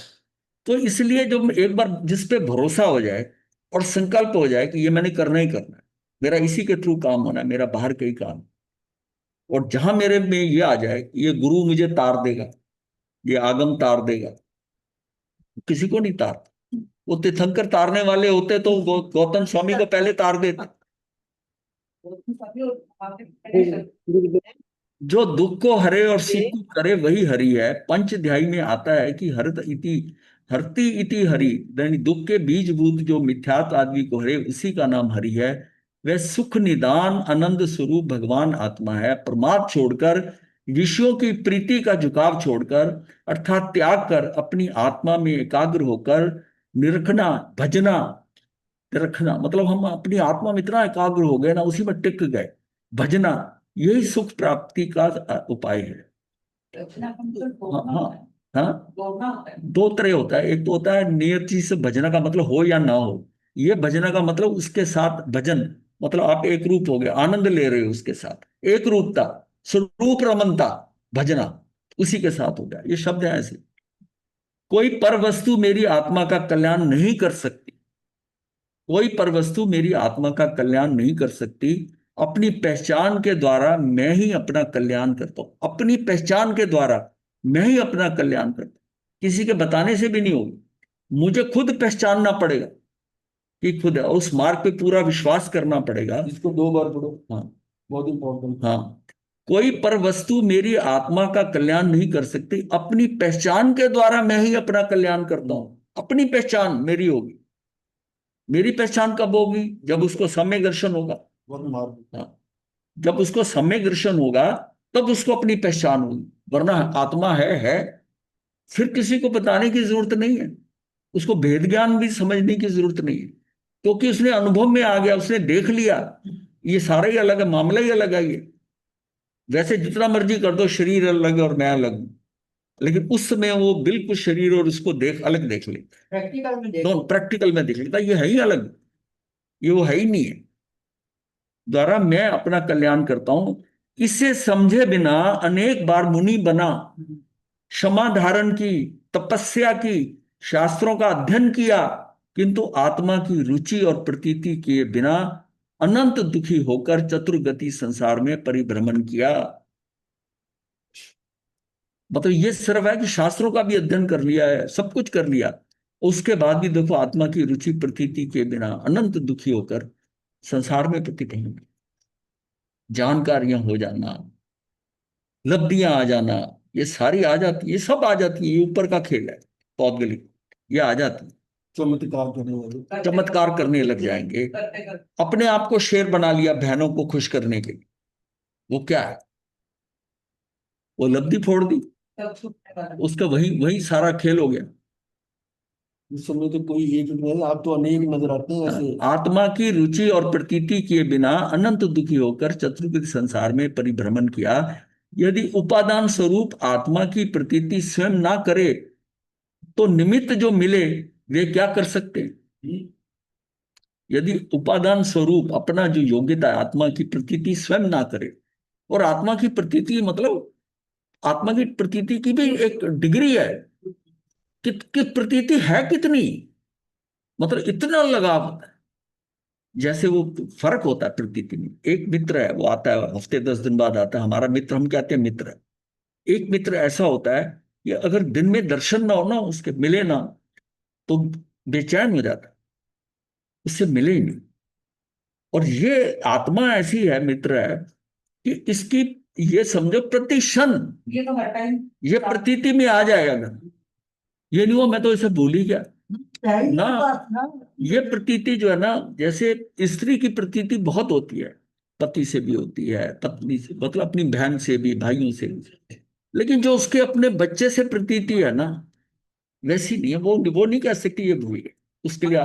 तो इसलिए जो एक बार जिस पे भरोसा हो जाए और संकल्प हो जाए कि ये मैंने करना ही करना है, मेरा इसी के थ्रू काम होना है, मेरा बाहर का ही काम। और जहां मेरे में ये आ जाए कि ये गुरु मुझे तार देगा, ये आगम तार देगा, किसी को नहीं तारता। वो तीर्थंकर तारने वाले होते तो गौतम स्वामी को पहले तार देते। जो दुख को हरे और सुख को करे वही हरि है। पंच अध्याय में आता है कि हरति इति हरि, यानी दुख के बीजभूत जो मिथ्यात्व आदि को हरे उसी का नाम हरि है। वह सुख निदान आनंद स्वरूप भगवान आत्मा है। प्रमाद छोड़कर, विषयों की प्रीति का झुकाव छोड़कर, अर्थात त्याग कर अपनी आत्मा में एकाग्र होकर निरखना, भजना, रखना मतलब हम अपनी आत्मा में इतना एकाग्र हो गए ना, उसी में टिक गए, भजना, यही सुख प्राप्ति का उपाय है। हाँ हाँ हाँ, दो तरह होता है। एक तो होता है नियति से भजना का मतलब हो या ना हो, ये भजना का मतलब उसके साथ भजन, मतलब आप एक रूप हो गए, आनंद ले रहे हो उसके साथ, एक रूपता, स्वरूप रमनता, भजना उसी के साथ हो गया। ये शब्द है ऐसे। कोई पर वस्तु मेरी आत्मा का कल्याण नहीं कर सकती, कोई पर वस्तु मेरी आत्मा का कल्याण नहीं कर सकती। अपनी पहचान के द्वारा मैं ही अपना कल्याण करता हूं, अपनी पहचान के द्वारा मैं ही अपना कल्याण करता हूं, किसी के बताने से भी नहीं होगी, मुझे खुद पहचानना पड़ेगा कि खुद है। उस मार्ग पे पूरा विश्वास करना पड़ेगा। इसको 2 बार पढ़ो, हाँ बहुत इंपॉर्टेंट। हाँ, कोई पर वस्तु मेरी आत्मा का कल्याण नहीं कर सकती, अपनी पहचान के द्वारा मैं ही अपना कल्याण करता हूं। अपनी पहचान मेरी होगी। मेरी पहचान कब होगी? जब उसको सम्यक दर्शन होगा। बहुत मार्ग। हाँ, जब उसको सम्यक दर्शन होगा तब उसको अपनी पहचान होगी, वरना आत्मा है, फिर किसी को बताने की जरूरत नहीं है, उसको भेद ज्ञान भी समझने की जरूरत नहीं है, क्योंकि उसने अनुभव में आ गया, उसने देख लिया, ये सारा ही अलग है, मामला ही अलग है। ये वैसे जितना मर्जी कर दो, शरीर अलग और मैं अलग हूं, लेकिन उस समय वो बिल्कुल शरीर और उसको अलग देख ले, प्रैक्टिकल में देख लेता, ये है ही अलग, ये वो है ही नहीं है। द्वारा मैं अपना कल्याण करता हूं। इसे समझे बिना अनेक बार मुनि बना, क्षमा धारण की, तपस्या की, शास्त्रों का अध्ययन किया, किंतु आत्मा की रुचि और प्रतीति किए बिना अनंत दुखी होकर चतुर्गति संसार में परिभ्रमण किया। मतलब ये सिर्फ है कि शास्त्रों का भी अध्ययन कर लिया है, सब कुछ कर लिया, उसके बाद भी देखो आत्मा की रुचि प्रतीति के बिना अनंत दुखी होकर संसार में प्रतिभ्रमण, जानकारियां हो जाना, लब्धियां आ जाना, ये सारी आ जाती, ये सब आ जाती है। ये ऊपर का खेल है पौद्गलिक, ये आ जाती है। चमत्कार करने वाले चमत्कार करने लग जाएंगे, अपने आप को शेर बना लिया बहनों को खुश करने के लिए। वो क्या है? वो लब्धि फोड़ दी, उसका वही वही सारा खेल हो गया। इस समय तो कोई एक नहीं है, आप तो अनेक नजर आते हैं ऐसे। आत्मा की रुचि और प्रतीति किए बिना अनंत दुखी होकर चतुर्विध संसार में परिभ्रमण किया। यदि उपादान स्वरूप आत्मा की प्रतीति स्वयं ना करे तो निमित्त जो मिले वे क्या कर सकते हैं? यदि उपादान स्वरूप अपना जो योग्यता है, आत्मा की प्रतीति स्वयं ना करे, और आत्मा की प्रतीति मतलब आत्मा की प्रतीति की भी एक डिग्री है कि प्रतीति है कितनी, मतलब इतना लगाव होता है। जैसे वो फर्क होता है प्रतीति में। एक मित्र है, वो आता है हफ्ते 10 दिन बाद आता है, हमारा मित्र, हम कहते हैं मित्र। एक मित्र ऐसा होता है कि अगर दिन में दर्शन ना हो ना, उसके मिले ना, तो बेचैन हो जाता है, उससे मिले ही नहीं। और ये आत्मा ऐसी है, मित्र है, कि इसकी ये समझो प्रतिक्षण ये प्रतीति में आ जाएगा अगर, ये नहीं हो मैं तो इसे भूल ही गया ना। ये प्रतीति जो है ना, जैसे स्त्री की प्रतीति बहुत होती है, पति से भी होती है, पत्नी से, मतलब अपनी बहन से भी, भाइयों से भी, लेकिन जो उसके अपने बच्चे से प्रतीति है ना, वैसी नहीं है। वो नहीं कह सकती ये भूल गए, उसके लिए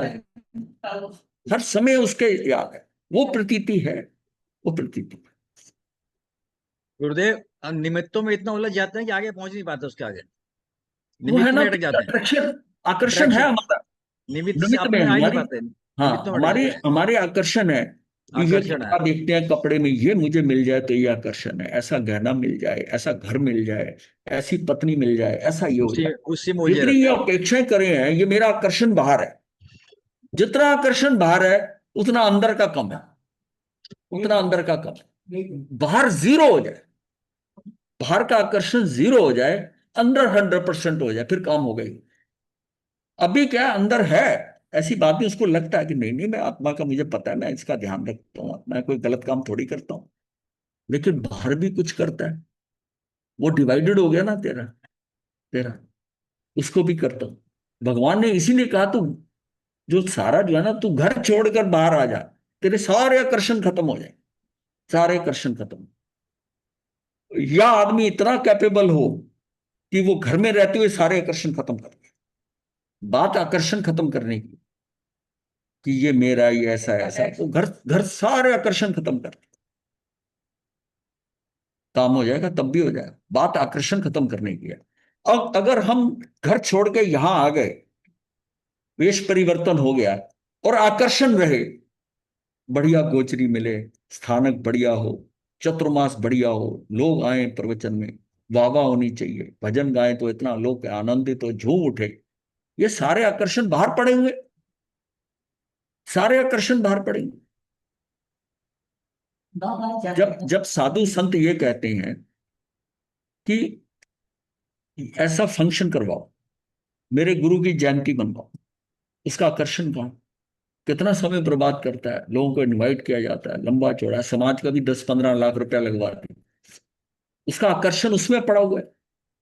हर समय उसके याद है, वो प्रतीति है, वो प्रतीति। गुरुदेव, हम निमित्तों में इतना उलझ जाते हैं कि आगे पहुंच नहीं पाते, उसके आगे वो है निमित्त ना में अटक जाते हैं। अट्रैक्शन, आकर्षण है अट्रैक्शन, हमारा, निमित्त से निमित्त में अपने आ ही नहीं हमारी, पाते, हाँ निमित्तों में अटक हमारे जाते हैं। हमारे आकर्षण है कि ये आकर्षण है। कपड़ा देखते हैं, कपड़े में ये मुझे मिल जाए तो ये आकर्षण है, ऐसा गहना मिल जाए, ऐसा घर मिल जाए, ऐसी पत्नी मिल जाए, ऐसा ये हो उसी जाए। उसी में उलझे जितनी रहते ये हैं। अपेक्षाएं करे हैं, ये मेरा आकर्षण बाहर है। जितना आकर्षण बाहर है उतना अंदर का कम है, उतना अंदर का कम है। बाहर जीरो हो जाए, बाहर का आकर्षण जीरो हो जाए, अंदर 100% हो जाए, फिर काम हो गई। अभी क्या अंदर है, ऐसी बात नहीं, उसको लगता है कि नहीं नहीं मैं आत्मा का, मुझे पता है, मैं इसका ध्यान रखता हूँ, मैं कोई गलत काम थोड़ी करता हूँ। लेकिन बाहर भी कुछ करता है, वो डिवाइडेड हो गया ना तेरा, तेरा उसको भी करता हूँ। भगवान ने इसीलिए कहा तू जो सारा जो है ना, तू घर छोड़कर बाहर आ जा, तेरे सारे आकर्षण खत्म हो जाए, सारे आकर्षण खत्म। या आदमी इतना कैपेबल हो कि वो घर में रहते हुए सारे आकर्षण खत्म कर दे। बात आकर्षण खत्म करने की, कि ये मेरा, ये ऐसा ऐसा, तो घर घर सारे आकर्षण खत्म कर दे, काम हो जाएगा, तब भी हो जाएगा। बात आकर्षण खत्म करने की है। अब अगर हम घर छोड़ के यहां आ गए, वेश परिवर्तन हो गया और आकर्षण रहे, बढ़िया गोचरी मिले, स्थानक बढ़िया हो, चतुर्मास बढ़िया हो, लोग आए प्रवचन में, वाह वाह होनी चाहिए, भजन गाए तो इतना लोग आनंदित हो, झूम उठे, ये सारे आकर्षण बाहर पड़े हुए, सारे आकर्षण बाहर पड़ेंगे। जब जब साधु संत ये कहते हैं कि ऐसा फंक्शन करवाओ, मेरे गुरु की जयंती बनवाओ, इसका आकर्षण कहाँ? कितना समय बर्बाद करता है, लोगों को इनवाइट किया जाता है, लंबा चौड़ा, समाज का भी 10-15 लाख रुपया लगवाते हैं, इसका आकर्षण उसमें पड़ा हुआ है,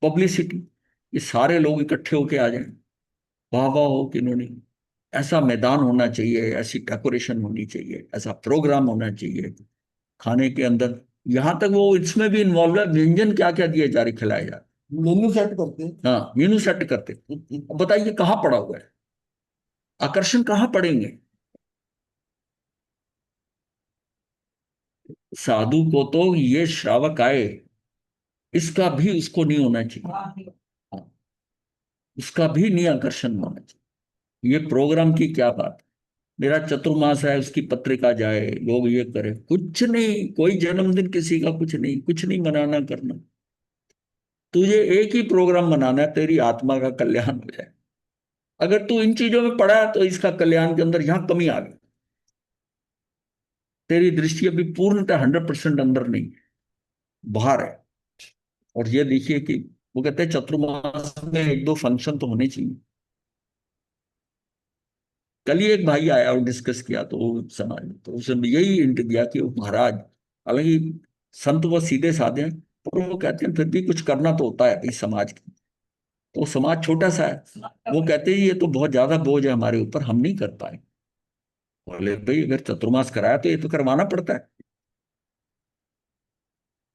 पब्लिसिटी। ये सारे लोग इकट्ठे होके आ जाएं, वाह वाह हो कि इन्होंने, ऐसा मैदान होना चाहिए, ऐसी डेकोरेशन होनी चाहिए, ऐसा प्रोग्राम होना चाहिए, खाने के अंदर, यहां तक वो इसमें भी इन्वॉल्व है, व्यंजन क्या क्या दिए जा रहे, खिलाए जा रहे। मेन्यू सेट करते हैं। हाँ, मेनू सेट करते। अब बताइए कहाँ पड़ा हुआ है, आकर्षण कहाँ पड़ेंगे? साधु को तो ये श्रावक आए, इसका भी उसको नहीं होना चाहिए, हाँ, उसका भी नहीं आकर्षण होना चाहिए। ये प्रोग्राम की क्या बात, मेरा चतुर्मास है, उसकी पत्रिका जाए, लोग ये करें, कुछ नहीं, कोई जन्मदिन किसी का, कुछ नहीं, कुछ नहीं मनाना करना। तुझे एक ही प्रोग्राम मनाना है, तेरी आत्मा का कल्याण हो जाए। अगर तू इन चीजों में पड़ा है तो इसका कल्याण के अंदर यहां कमी आ गई, तेरी दृष्टि अभी पूर्णतः 100% अंदर नहीं, बाहर है। और ये देखिए कि वो कहते हैं चतुर्मास में 1-2 फंक्शन तो होने चाहिए। कल ही एक भाई आया और डिस्कस किया, तो वो समाज में, तो उसने यही हिंट दिया कि वो महाराज, हालांकि संत वो सीधे साधे हैं, पर वो कहते हैं फिर भी कुछ करना तो होता है भाई समाज की, तो समाज छोटा सा है, वो कहते हैं ये तो बहुत ज्यादा बोझ है हमारे ऊपर, हम नहीं कर पाए। बोले भाई अगर चतुर्मास कराया तो ये तो करवाना पड़ता है।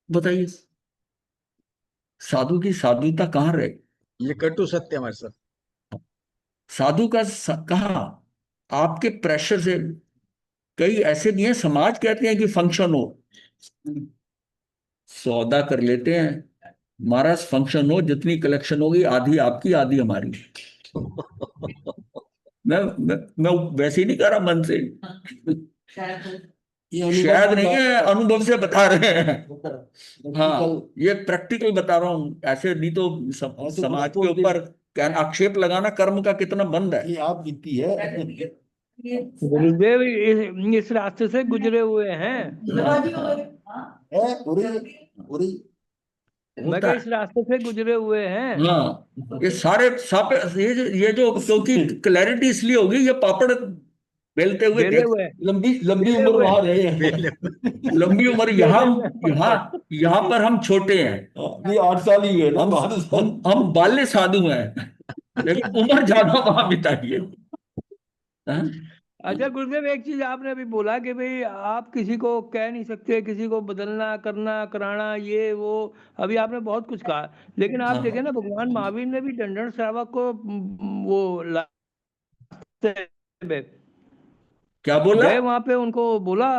बताइए, साधु की साधुता कहाँ रहे? ये कटु सत्य हमारे साथ। साधु का कहाँ? आपके प्रेशर से, कई ऐसे भी हैं, समाज कहते हैं कि फंक्शन हो, सौदा कर लेते हैं, महाराज फंक्शन हो, जितनी कलेक्शन होगी आधी आपकी आधी हमारी। मैं वैसे ही नहीं कर रहा मन से, ये अनुभव शायद की नहीं बात है, अनुभव से बता रहे हैं। हाँ, प्रैक्टिकल। ये प्रैक्टिकल बता रहा हूँ, ऐसे नहीं तो ऐसे समाज बोल के बोल ऊपर आक्षेप लगाना कर्म का कितना बंद है। ये आप बीती है। गुरुदेव इस रास्ते से गुजरे हुए हैं। है पूरी पूरी। मैं होता क्या है, इस रास्ते से गुजरे हुए हैं। हाँ, ये सारे सापे, ये जो, क्योंकि क्लैरिटी इसलिए होगी, ये पापड़ बेलते हुए बेले देख, हुए हैं, लंबी लंबी बेले उम्र हुए हैं, वहां रहे हैं। बेले लंबी उम्र यहाँ, बेले हुए हैं यहाँ, पापड़। यहाँ पर हम छोटे हैं, अभी 8 साल ही हुए ना, हम 12 साल। हम बाल्य साधु हैं, लेकिन उम्र ज्यादा वहां बिताई है। हाँ? अच्छा गुरुदेव, एक चीज आपने अभी बोला कि भाई आप किसी को कह नहीं सकते, किसी को बदलना करना कराना ये वो, अभी आपने बहुत कुछ कहा, लेकिन आप देखें ना, भगवान महावीर ने भी दंडन श्रावक को वो रास्ते में क्या बोला? गए, वहां पे उनको बोला,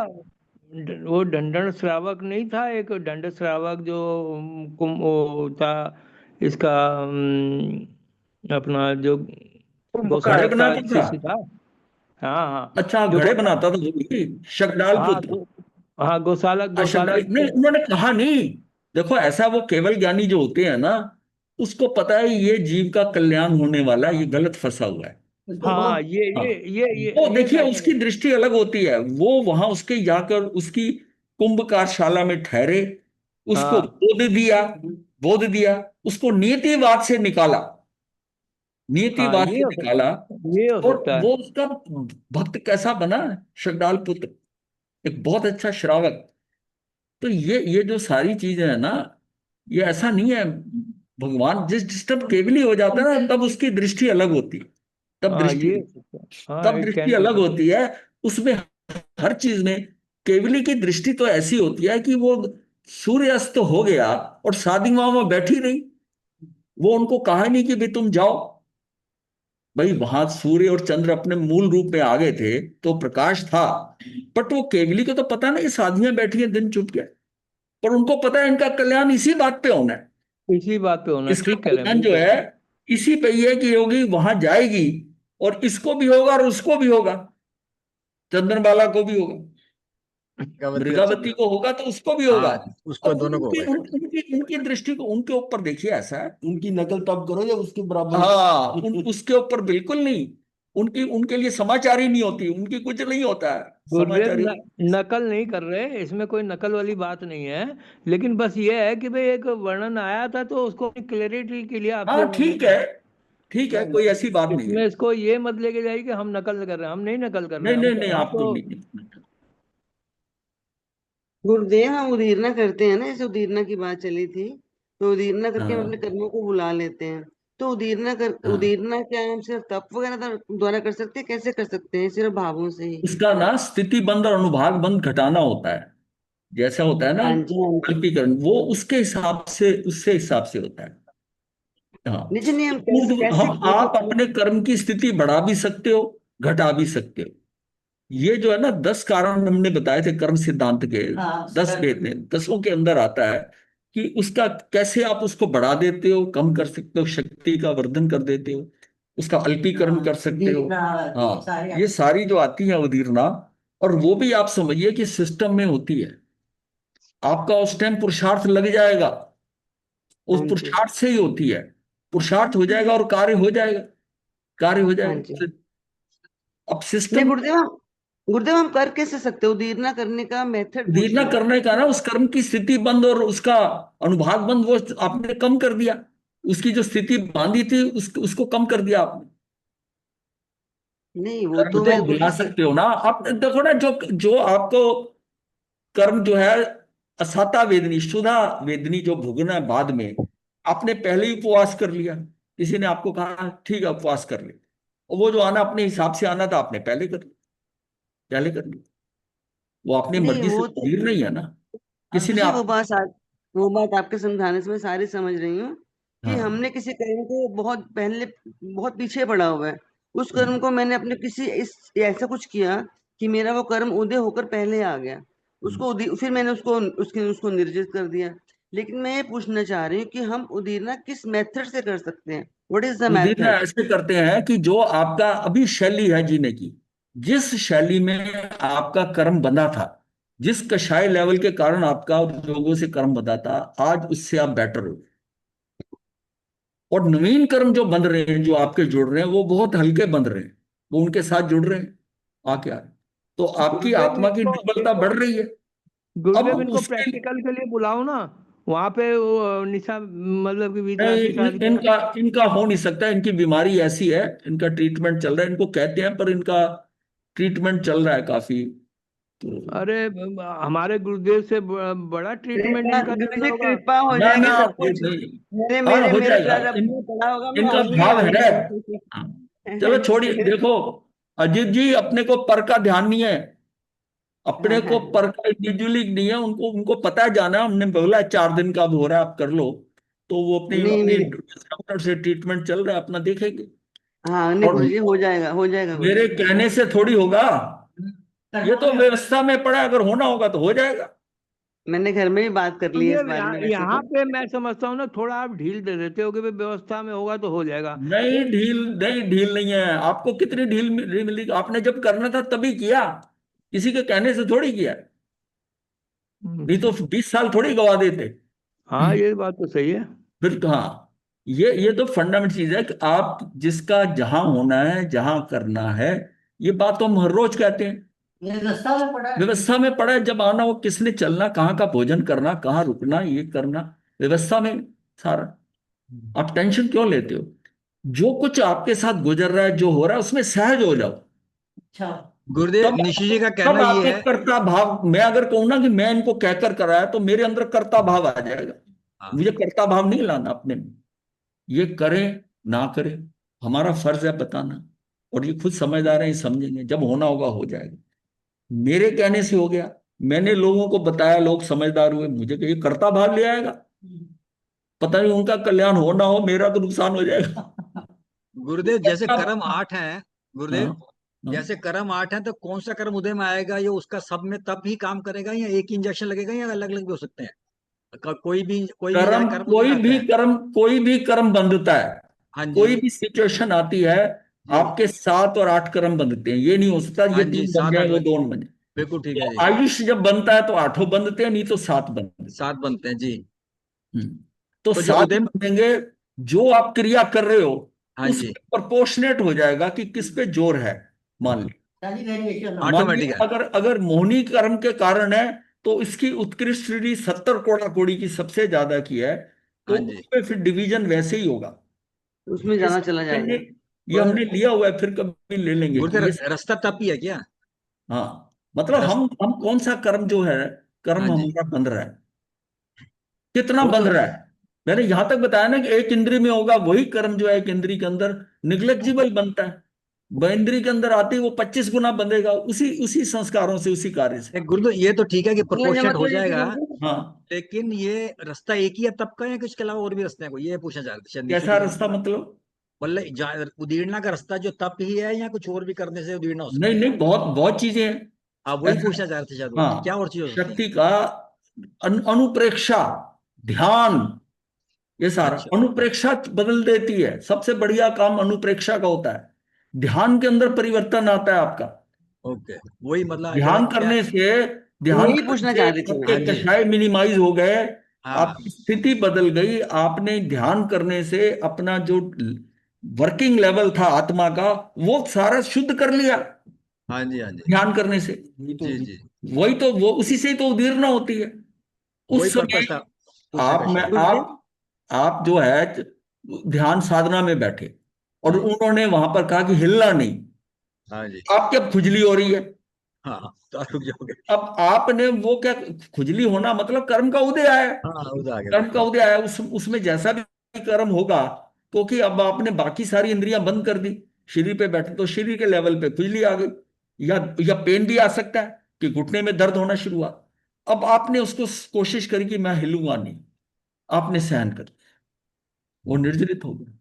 वो दंडन श्रावक नहीं था, एक दंड श्रावक जो वो था, इसका अपना जो घड़े गोसालक का बनाता था? शिष्य था। हाँ हाँ, अच्छा, जो घड़े बनाता था वो भी, शकडाल हाँ पुत्र। हाँ, गोसालक शकडाल गोसालक। नहीं, उन्होंने कहा नहीं। देखो ऐसा, वो केवल ज्ञानी जो होते हैं ना, उसको पता है ये जीव का कल्याण होने वाला है, ये गलत फंसा हुआ है। हाँ, हाँ, वो ये देखिए मैटर उसकी है। दृष्टि अलग होती है, वो वहां उसके जाकर उसकी कुंभ कार्यशाला में ठहरे, उसको हाँ बोध दिया, बोध दिया, उसको नीतिवाद से निकाला, नियति हाँ, वाद ये से हो निकाला। ये हो और सकता है। वो उसका भक्त कैसा बना, शगडाल पुत्र, एक बहुत अच्छा श्रावक। तो ये जो सारी चीजें है ना, ये ऐसा नहीं है। भगवान जिस टाइम केवली हो जाता है ना, तब उसकी दृष्टि अलग होती है। तब हाँ, दृष्टि ये हो सकता है। हाँ, तब इट दृष्टि कैन बी। अलग होती है। उसमें हर चीज में केवली की दृष्टि तो ऐसी होती है कि वो सूर्य अस्त हो गया और साधिमाओं में बैठी रही। वो उनको कहा नहीं कि भाई तुम जाओ। भाई वहां सूर्य और चंद्र अपने मूल रूप में आ गए थे, तो प्रकाश था। बट वो केवली को तो पता नहीं साधियां बैठी हैं दिन चुप के। पर उनको पता है इनका कल्याण इसी बात पे होना है। इसी बात पे होना, इसका ठीक कह रहे हैं, कल्याण जो बिल्कुल। है इसी पे ही है कि योगी वहां जाएगी, और इसको भी होगा और उसको भी होगा, चंद्रबाला को भी होगा, मृगावती और मृगावती चंद्र। को होगा तो उसको भी होगा। हाँ, उसको अब दोनों को उनकी होगा। उनकी उनकी दृष्टि को उनके ऊपर देखिए ऐसा है। उनकी नकल तब करो जब उसके बराबर हाँ, उसके ऊपर बिल्कुल नहीं। उनकी उनके लिए समाचार ही नहीं होती, उनकी कुछ नहीं होता है गुरुदेव समाचार ही। नकल नहीं कर रहे, इसमें कोई नकल वाली बात नहीं है। लेकिन बस ये है कि भाई एक वर्णन आया था तो उसको क्लैरिटी के लिए आपसे हाँ ठीक है, ठीक है, नहीं कोई नहीं ऐसी बात नहीं है। इसमें इसको ये मत लेके जाइए कि हम नकल कर रहे हैं। हम नहीं नकल कर रहे नहीं हैं, नहीं नहीं, हम आप तो तो नहीं। गुरुदेव हम उदीरना करते हैं ना, जैसे उदीरना की बात चली थी, तो उदीरना करके हम अपने हाँ कर्मों को बुला लेते हैं। तो हाँ, उदीरना क्या हम सिर्फ तप वगैरह द्वारा कर सकते हैं? कैसे कर सकते हैं? सिर्फ भावों से ही? उसका ना स्थिति बंद और अनुभाग बंद घटाना होता है। जैसा होता है ना हाँ जी, हाँ जी। अल्पीकरण, वो उसके हिसाब से, उससे हिसाब से होता है। हाँ, नहीं जी, नहीं, हम कैसे तो कैसे हम जैसे आप अपने कर्म की स्थिति बढ़ा भी सकते हो, घटा भी सकते हो। ये जो है ना 10 कारण हमने बताए थे कर्म सिद्धांत के, 10 वेद में, 10ओं के अंदर आता है कि उसका कैसे आप उसको बढ़ा देते हो, कम कर सकते हो, शक्ति का वर्धन कर देते हो, उसका अल्पीकरण कर सकते हो। हाँ, ये सारी जो आती है अवधीर्णा, और वो भी आप समझिए कि सिस्टम में होती है। आपका उस टाइम पुरुषार्थ लग जाएगा, उस हाँ जी, पुरुषार्थ से ही होती है। पुरुषार्थ हो जाएगा और कार्य हो जाएगा, कार्य हो हाँ जी। जाएगा। अब नहीं सिस्टम गुरुदेव हम कर कैसे सकते हैं? उदीरना करने का मेथड पूछ उदीरना रहे हैं। करने का ना, उस कर्म की स्थिति बंद और उसका अनुभाग बंद, वो आपने कम कर दिया। उसकी जो स्थिति बांधी थी उसको कम कर दिया आपने। नहीं, वो कर्म तो तो मैं भुला कोशिश कर। सकते हो ना आप। देखो ना, जो जो आपको कर्म जो है असाता वेदनी शुदा वेदनी जो भोगना है बाद में, आपने पहले ही उपवास कर लिया। किसी ने आपको कहा ठीक है उपवास कर ले, और वो जो आना अपने हिसाब से आना था आपने पहले कर लिया, पहले कर लिया। वो अपनी नहीं, मर्जी से वो तो तकदीर नहीं है ना, किसी ने जी, आप। वो बात आपके समझाने से मैं सारी समझ रही हूँ कि हाँ हमने किसी कर्म को बहुत पहले, बहुत पीछे पड़ा हुआ है। उस कर्म हाँ को मैंने अपने किसी इस ऐसा कुछ किया कि मेरा वो कर्म उदय होकर पहले आ गया। फिर मैंने उसको निर्जित कर दिया। लेकिन मैं ये पूछना चाह रही हूँ कि हम उदीरना किस मेथड से कर सकते हैं? What is the Udit method? ऐसे करते हैं कि जो आपका अभी शैली है जीने की, जिस शैली में आपका कर्म बंधा था, जिस कषाय लेवल के कारण आपका रोगों से कर्म बंधा था, आज उससे आप बेटर हो। और नवीन कर्म जो बंध रहे हैं, जो आपके जुड़ रहे हैं, वो बहुत हल्के बंध रहे हैं, वो उनके साथ जुड़ रहे हैं आके आ रहे हैं। तो आपकी गुरुदेव आत्मा की इनको निर्बलता इनको बढ़ रही है। अब गुरुदेव इनको उसके प्रैक्टिकल के लिए बुलाओ ना। वहां पे वो निशा मतलब कि नहीं, विद्यार्थी के साथ इनका इनका हो नहीं सकता। इनकी बीमारी ऐसी है, इनका ट्रीटमेंट चल रहा है, इनको कहते हैं पर इनका ट्रीटमेंट चल रहा है काफी। तो अरे हमारे गुरुदेव से बड़ा ट्रीटमेंट कृपा इनका गुरु चल रहा जी, होगा। कृपा हो ना जाएगी ना, सब वो कुछ। नहीं। मेरे हाँ मेरे हो मेरे जाएगा। प्रारब्ध में पड़ा होगा, मैं इनका आंसू ही भाव है। आंसू हाँ, चलो छोड़िए। देखो अजीत जी, अपने को पर का ध्यान नहीं है, अपने को पर का इंडिविजुअली नहीं है। उनको उनको पता है जाना, हमने बोला 4 दिन का अब हो रहा है आप कर लो। तो वो अपनी नहीं अपनी नहीं। डॉक्टर से ट्रीटमेंट चल रहा है, अपना देखेंगे। हाँ, नहीं और गुरु जी, हो जाएगा गुरु मेरे जी। कहने से थोड़ी होगा, ये तो व्यवस्था में पड़ा है, अगर होना होगा तो हो जाएगा। मैंने घर में भी बात कर ली है इस गुरुदेव बारे यहाँ में वैसे यहाँ तो। पे मैं समझता हूँ ना, थोड़ा आप ढील दे देते हो कि भाई व्यवस्था में होगा तो हो जाएगा। नहीं एक ढील, नहीं ढील नहीं है। आपको कितनी ढील मिली? आपने जब करना था तभी किया, किसी के कहने से थोड़ी किया। नहीं तो 20 साल थोड़ी गवा देते। हाँ, ये बात तो सही है। फिर तो हाँ, ये तो फंडामेंटल चीज है कि आप जिसका जहां होना है, जहां करना है, ये बात तो हम हर रोज कहते हैं। व्यवस्था में पड़ा है, व्यवस्था में पड़ा है। जब आना हो, किसने चलना, कहाँ का भोजन करना, कहाँ रुकना, ये करना व्यवस्था में सारा। आप टेंशन क्यों लेते हो? जो कुछ आपके साथ गुजर रहा है, जो हो रहा है, उसमें सहज हो जाओ। गुरुदेव, तब निशी जी का तब कहना ये आपके है। कर्ता भाव, मैं अगर कहूँ ना कि मैं इनको कहकर कराया, तो मेरे अंदर कर्ता भाव आ जाएगा। हाँ, मुझे कर्ता भाव नहीं लाना अपने में। ये करें ना करें, हमारा फर्ज है बताना। और ये खुद समझदार हैं, ये समझेंगे, जब होना होगा हो जाएगा। मेरे कहने से हो गया, मैंने लोगों को बताया, लोग समझदार हुए, मुझे कहिए कर्ता भाव ले आएगा। पता नहीं उनका कल्याण हो ना हो, मेरा तो नुकसान हो जाएगा। गुरुदेव, जैसे कर्ता कर्म 8 हैं हाँ गुरुदेव, हाँ। जैसे कर्म 8 हैं, तो कौन सा कर्म उदय में आएगा, ये उसका सब में तब ही काम करेगा, या एक ही इंजेक्शन लगेगा, या अलग अलग भी हो सकते हैं? कोई भी जैसे कर्म, कर्म उदय में आता है। कोई भी कर्म बंधता है। हाँ जी। कोई भी सिचुएशन आती है, जी। आपके 7 और 8 कर्म बंधते हैं। ये नहीं हो सकता हाँ ये जी, 3 बन सात जाए आठ वो बजे 2 बने। बिल्कुल ठीक है तो जी। आयुष जब बनता है तो 8 बंधते हैं, नहीं तो 7 बनते हैं। 7 बनते हैं जी। तो तो जो 7 उदय। बनेंगे। जो आप क्रिया कर रहे हो हाँ उस जी। प्रोपोर्शनेट हो जाएगा कि किस पे जोर है। मान ली मान ली ऑटोमेटिक है। अगर अगर मोहिनी कर्म के कारण है, तो इसकी उत्कृष्ट श्रेणी 70 कोड़ा कोड़ी की सबसे ज्यादा की है, तो हाँ जी। उसमें फिर डिवीजन वैसे ही होगा। उसमें ये ज्यादा चला हमने जाएगा। ये हमने लिया हुआ है, फिर कभी ले लेंगे कि गुरुदेव, ये। रास्ता तप ही है क्या? हाँ, मतलब रस हम कौन सा कर्म जो है, हाँ कर्म जी। हमारा बंध रहा है, कितना वो बंध तो रहा है। मैंने यहां तक बताया ना कि एक इंद्री में होगा वही कर्म जो है एक इंद्री के अंदर निग्लेक्जिबल बनता है। वह इंद्री के अंदर आते ही वो 25 गुना बंधेगा, उसी उसी संस्कारों से, उसी कार्य से। गुरुदेव, ये तो ठीक है कि बोला प्रोपोर्शनेट हो मतलब ये जाएगा, हाँ। लेकिन ये रास्ता एक ही है तब का, या कि इसके अलावा और भी रास्ते हैं कोई? ये पूछना चाह रहे थे शायद निशु कैसा जी रास्ता का। मतलब? मतलब उदीरना का रास्ता जो तप ही है, या कुछ और भी करने से उदीरना हो नहीं सकती है? नहीं, बहुत बहुत चीजें हैं। आप वही ऐसा, पूछना चाह रहे थे शायद, वो कि क्या हाँ, और चीज हो सकती है? शक्ति का अनुप्रेक्षा, ध्यान, ये सारा अच्छा। अनुप्रेक्षा बदल देती है। सबसे बढ़िया काम अनुप्रेक्षा का होता है। ध्यान के अंदर परिवर्तन आता है आपका। ओके। वही मतलब ध्यान क्या? करने से ध्यान यही करने पूछना से चाह रही थी आपके हाँ मैं। जी। कषाय मिनिमाइज हो गए। हाँ। आपकी स्थिति बदल गई। आपने ध्यान करने से अपना जो वर्किंग लेवल था आत्मा का, वो सारा शुद्ध कर लिया हाँ जी। हाँ जी। ध्यान करने से। जी जी। वही तो, वो उसी से ही तो उदीरना होती है। वही उस समय पर्पस था पूछने आप का में शायद। गुरुदेव, आप जो है ध्यान साधना में बैठे, और जी। उन्होंने वहां पर कहा कि हिलना नहीं। हाँ जी। आपकी अब खुजली हो रही है। हाँ हाँ, तो आप रुक जाओगे। अब आपने वो क्या, खुजली होना मतलब कर्म का उदय आया। हाँ, उधर आ गया कर्म का बिल्कुल। उदय आया, उसमें जैसा भी कर्म होगा, क्योंकि अब आपने बाकी सारी इंद्रियां बंद कर दी, शरीर पे बैठे, तो शरीर के लेवल पे खुजली आ गई, या पेन भी आ सकता है कि घुटने में दर्द होना शुरू हुआ। अब आपने उसको कोशिश करी कि मैं हिलूंगा नहीं, आपने सहन कर, वो निर्जरित हो गया।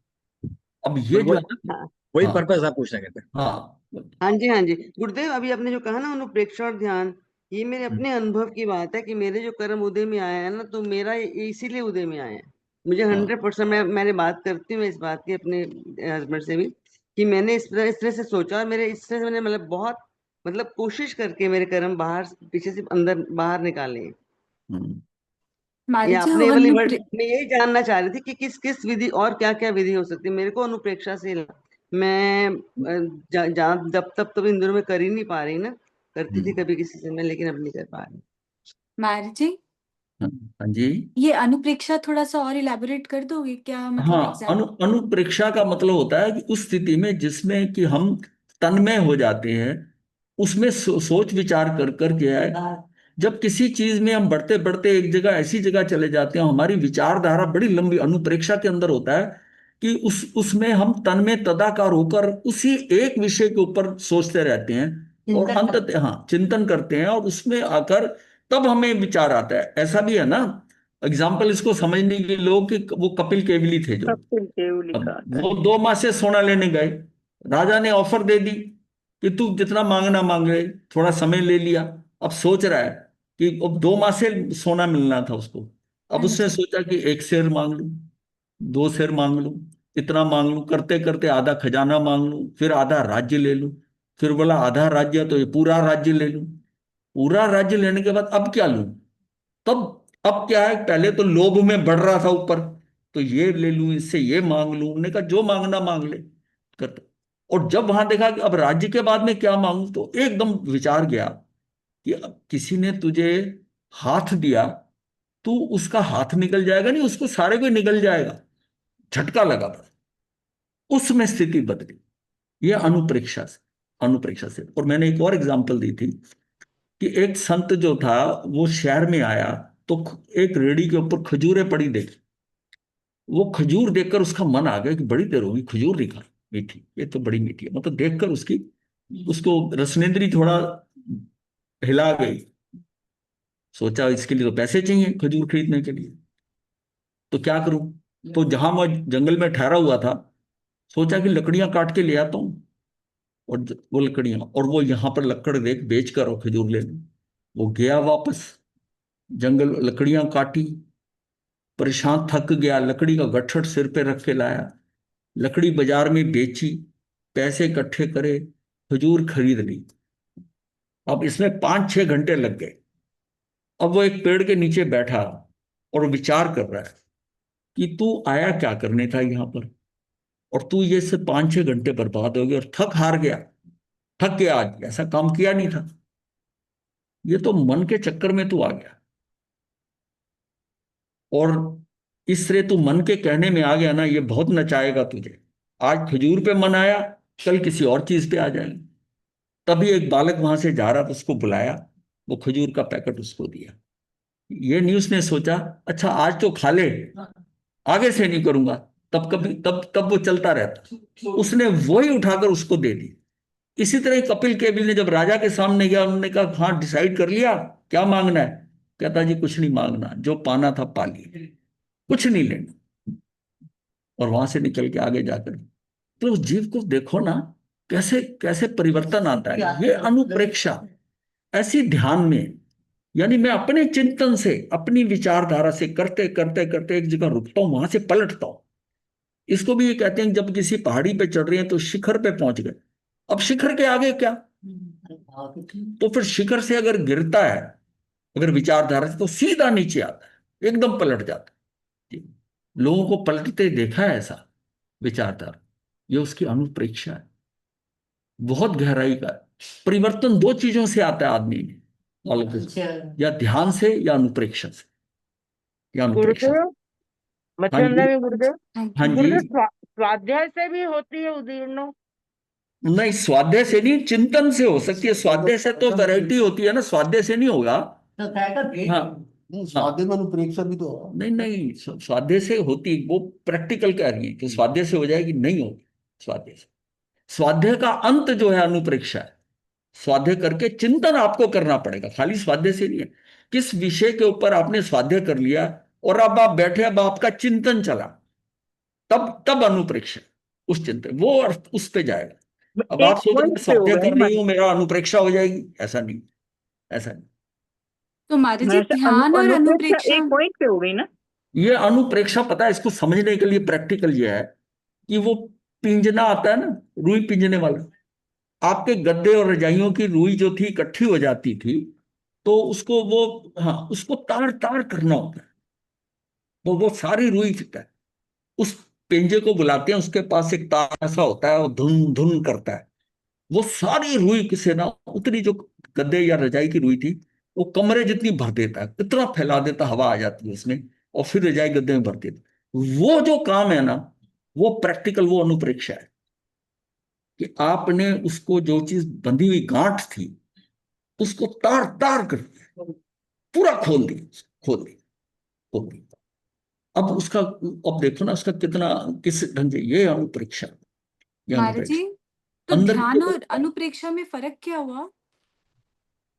अब पर ये जो वही है ना। हाँ वही हाँ पर्पस आप पूछना कहते हैं। हाँ। हाँ जी, हाँ जी। गुरुदेव, अभी आपने जो कहा ना अनुप्रेक्षा और ध्यान, ये मेरे अपने अनुभव की बात है कि मेरे जो कर्म उदय में आया है ना, तो मेरा ये इसीलिए उदय में आया है। मुझे हाँ 100%, मैंने बात करती हूँ इस बात की अपने हस्बैंड से भी, कि मैंने इस तरह से सोचा, और मेरे इस तरह से मैंने मतलब बहुत मतलब कोशिश करके मेरे कर्म बाहर पीछे से अंदर बाहर निकाले हैं। हम्म। ये महाराज जी आपने ये वाली वर्ड, अनुप्रे मैं यही जानना चाह रही थी कि किस किस विधि और क्या क्या विधि हो सकती है। मेरे को अनुप्रेक्षा से मैं जब तब तो इन दिनों में कर ही नहीं पा रही ना। करती थी हम्म। कभी किसी समय, लेकिन अब नहीं कर पा रही। महाराज जी, हाँ हाँ जी। ये अनुप्रेक्षा थोड़ा सा और इलैबोरेट कर दोगे क्या, मतलब हाँ, अनुप्रेक्षा का मतलब होता है कि उस स्थिति में जिसमें कि हम तन्मय हो जाते हैं, उसमें सोच विचार कर कर के है। जब किसी चीज में हम बढ़ते बढ़ते एक जगह ऐसी जगह चले जाते हैं, हमारी विचारधारा बड़ी लंबी अनुप्रेक्षा के अंदर होता है कि उसमें हम तन्मय तदाकार होकर उसी एक विषय के ऊपर सोचते रहते हैं, और अंततः हाँ चिंतन करते हैं, और उसमें आकर तब हमें विचार आता है। ऐसा भी है ना, एग्जाम्पल इसको समझने के लिए लोग कि वो कपिल केवली थे जो, कपिल केवली अब का आता है। वो 2 माह से सोना लेने गए। राजा ने ऑफर दे दी कि तू जितना मांगना मांग ले। थोड़ा समय ले लिया। अब सोच रहा है कि अब 2 माह से सोना मिलना था उसको। अब हाँ उसने जी। सोचा कि 1 शेर मांग लूं, 2 शेर मांग लूं, इतना मांग लूं, करते करते आधा खजाना मांग लूं, फिर आधा राज्य ले लूं। फिर बोला आधा राज्य तो ये पूरा राज्य ले लूं। पूरा राज्य लेने के बाद अब क्या लूं? तब अब क्या है, पहले तो लोभ में बढ़ रहा था ऊपर, तो ये ले लूं, इससे ये मांग लूं। उन्होंने कहा जो मांगना मांग ले, करते। और जब वहां देखा कि अब राज्य के बाद में क्या मांगू, तो एकदम विचार गया कि अब किसी ने तुझे हाथ दिया, तू उसका हाथ निकल जाएगा नहीं, उसको सारे को ही निकल जाएगा। झटका लगा बस। उसमें स्थिति बदली। ये अनुप्रेक्षा से। और मैंने एक और एग्जांपल दी थी कि एक संत जो था वो शहर में आया तो एक रेडी के ऊपर खजूरें पड़ी देखी। वो खजूर देखकर उसका मन आ गया कि बड़ी देर होगी खजूर नहीं खा, मीठी, ये तो बड़ी मीठी है। मतलब देखकर उसको रसनेंद्री थोड़ा हिला गई। सोचा इसके लिए तो पैसे चाहिए खजूर खरीदने के लिए, तो क्या करूं। तो जहां मैं जंगल में ठहरा हुआ था, सोचा कि लकड़ियां काट के ले आता हूं। और वो लकड़ियां, और वो यहाँ पर लकड़ देख बेच कर और खजूर लेने। वो गया वापस, जंगल लकड़ियां काटी, परेशान थक गया, लकड़ी का गट्ठर सिर पे रख के लाया, लकड़ी बाजार में बेची, पैसे इकट्ठे करे, खजूर खरीद ली। अब इसमें 5-6 घंटे लग गए। अब वो एक पेड़ के नीचे बैठा और विचार कर रहा है कि तू आया क्या करने था यहाँ पर, और तू ये से 5-6 घंटे बर्बाद हो गए और थक हार गया, थक गया, आज ऐसा काम किया नहीं था। ये तो मन के चक्कर में तू आ गया, और इस तरह तू मन के कहने में आ गया ना, ये बहुत नचाएगा तुझे। आज खजूर पे मन आया, कल किसी और चीज पे आ जाएगा। तभी एक बालक वहां से जा रहा था, उसको बुलाया, वो खजूर का पैकेट उसको दिया। ये नहीं उसने सोचा अच्छा आज तो खा ले, आगे से नहीं करूंगा, तब कभी तब वो चलता रहता। उसने वही उठाकर उसको दे दी। इसी तरह ही कपिल केबिल ने जब राजा के सामने गया, उन्होंने कहा हाँ डिसाइड कर लिया क्या मांगना है। कहता जी कुछ नहीं मांगना, जो पाना था पा लिया, कुछ नहीं लेना। और वहां से निकल के आगे जाकर, तो उस जीव को देखो ना, कैसे कैसे परिवर्तन आता है। ये अनुप्रेक्षा ऐसी ध्यान में, यानी मैं अपने चिंतन से, अपनी विचारधारा से करते करते करते एक जगह रुकता हूं, वहां से पलटता हूं। इसको भी ये कहते हैं जब किसी पहाड़ी पे चढ़ रहे हैं तो शिखर पे पहुंच गए, अब शिखर के आगे क्या। तो फिर शिखर से अगर गिरता है, अगर विचारधारा से, तो सीधा नीचे आता है, एकदम पलट जाता है। लोगों को पलटते देखा है ऐसा विचारधारा। ये उसकी अनुप्रेक्षा है, बहुत गहराई का है। परिवर्तन दो चीजों से आता है आदमी में, या ध्यान से या अनुप्रेक्षा से, या अनुप्रेक्षा से। गुरुदेव, हाँ मच्छिंद्र जी, में गुरुदेव, हाँ जी। गुरुदेव स्वाध्याय से भी होती है उदीर्ण? नहीं, स्वाध्याय से नहीं, चिंतन से हो सकती है। स्वाध्याय से तो वैरायटी होती है ना, स्वाध्याय से नहीं होगा। हाँ, नहीं, स्वाध्याय में अनुप्रेक्षा भी तो है। नहीं नहीं, स्वाध्याय से होती, वो प्रैक्टिकल कह रही है कि स्वाध्याय से हो जाएगी, नहीं होगी स्वाध्याय से। स्वाध्याय का अंत जो है अनुप्रेक्षा है। स्वाध्याय करके चिंतन आपको करना पड़ेगा, खाली स्वाध्याय से नहीं है। किस विषय के ऊपर आपने स्वाध्याय कर लिया और अब आप बैठे, अब आपका चिंतन चला, तब तब अनुप्रेक्षा, उस चिंतन वो अर्थ उस पे जाएगा। अब आप एक सोच रहे पॉइंट हैं पे हो स्वाध्याय गए कर रही हूं मेरा अनुप्रेक्षा हो जाएगी, ऐसा नहीं, ऐसा नहीं। तो महाराज जी ध्यान और अनुप्रेक्षा अनुप्रेक्षा। एक पॉइंट पे हो गई ना? ये अनुप्रेक्षा, पता है इसको समझने के लिए प्रैक्टिकल ये है कि वो पिंजना आता है ना, रुई पिंजने वाला, आपके गद्दे और रजाइयों की रुई जो थी इकट्ठी हो जाती थी, तो उसको वो, हाँ, उसको तार तार करना होता है। वो सारी रुई है, उस पिंजे को बुलाते हैं, उसके पास एक तार ऐसा होता है, वो धुन धुन करता है। वो सारी रुई से ना, उतनी जो गद्दे या रजाई की रुई थी, वो कमरे जितनी भर देता है, इतना फैला देता, हवा आ जाती है उसमें, और फिर रजाई गद्दे में भर देता। वो जो काम है ना, वो प्रैक्टिकल, वो अनुप्रेक्षा है कि आपने उसको, जो चीज बंधी हुई गांठ थी, उसको तार तार कर दिया, पूरा खोल दिया, खोल दिया, खोल दिया। अब उसका, अब देखो ना उसका कितना, किस ढंग से, ये अनुप्रेक्षा, ये महाराज जी अनुप्रेक्षा। तो अंदर ध्यान और अनुप्रेक्षा में फर्क क्या हुआ,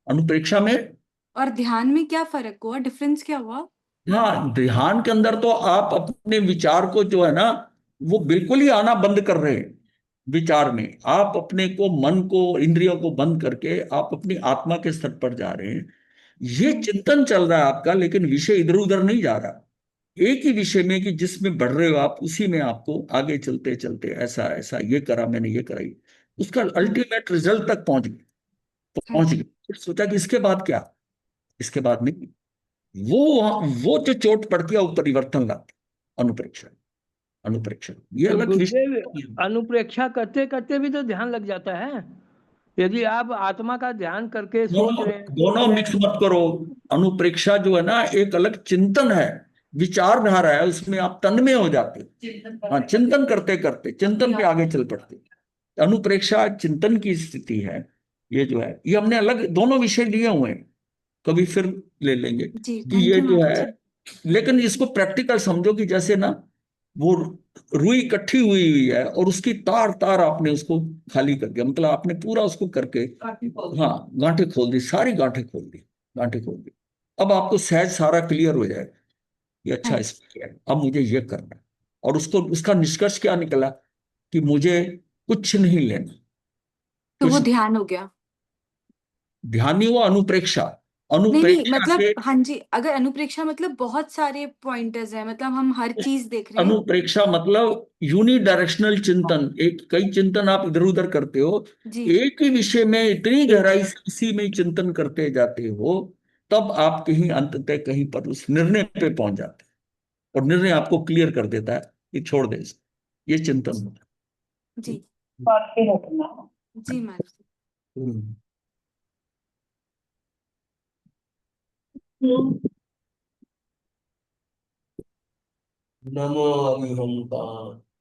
अनुप्रेक्षा में, और ध्यान में क्या फर्क हुआ, डिफरेंस क्या हुआ? हाँ, ध्यान के अंदर तो आप अपने विचार को जो है ना, वो बिल्कुल ही आना बंद कर रहे हैं। विचार में आप अपने को, मन को, इंद्रियों को बंद करके आप अपनी आत्मा के स्तर पर जा रहे हैं। ये चिंतन चल रहा है आपका, लेकिन विषय इधर उधर नहीं जा रहा। एक ही विषय में कि जिसमें बढ़ रहे हो आप, उसी में आपको आगे चलते चलते, ऐसा ऐसा ये करा मैंने, ये कराई, उसका अल्टीमेट रिजल्ट तक पहुंच गए। फिर सोचा कि इसके बाद क्या, इसके बाद नहीं। वो जो चोट पड़ती है वो परिवर्तन लाती, अनुप्रेक्षा, अनुप्रेक्षा ये तो अलग विषय गुरुदेव, अनुप्रेक्षा करते करते भी तो ध्यान लग जाता है। यदि आप आत्मा का ध्यान करके सोच दोनों रहे हैं, दोनों मिक्स मत करो। अनुप्रेक्षा जो है ना, एक अलग चिंतन है, विचारधारा है उसमें आप तन्मय हो जाते हो। हाँ, चिंतन करते करते चिंतन पे आगे चल पड़ते। अनुप्रेक्षा चिंतन की स्थिति है। ये जो है, ये हमने अलग दोनों विषय लिए हुए हैं, कभी फिर ले लेंगे जी, कि थैंक ये यू जो महाराज है। जी। लेकिन इसको प्रैक्टिकल समझो कि जैसे ना वो रुई इकट्ठी हुई हुई है और उसकी तार तार आपने उसको खाली कर दिया, मतलब आपने पूरा उसको करके, हाँ, गांठें खोल दी, सारी गांठें खोल दी, गांठें खोल दी। अब आपको सहज सारा क्लियर हो जाएगा कि अच्छा हाँ, इसमें क्या है, अब मुझे ये करना है। और उसको उसका निष्कर्ष क्या निकला कि मुझे कुछ नहीं लेना, तो वो कुछ ध्यान हो गया। ध्यान नहीं हुआ, अनुप्रेक्षा। नहीं नहीं, अनुप्रेक्षा मतलब के, हाँ जी, अगर अनुप्रेक्षा मतलब बहुत सारे पॉइंटर्स हैं, मतलब हम हर चीज देख रहे हैं। अनुप्रेक्षा मतलब यूनि डायरेक्शनल चिंतन, एक कई चिंतन आप इधर उधर करते हो, जी जी एक ही विषय में इतनी गहराई से उसी में चिंतन करते जाते हो, तब आप कहीं अंततः कहीं पर उस निर्णय पे पहुंच जाते हैं और निर्णय आपको क्लियर कर देता है कि छोड़ दे इसको। ये चिंतन होता जी बाकी रखना। जी महाराज जी। है। नमो अरिहंता,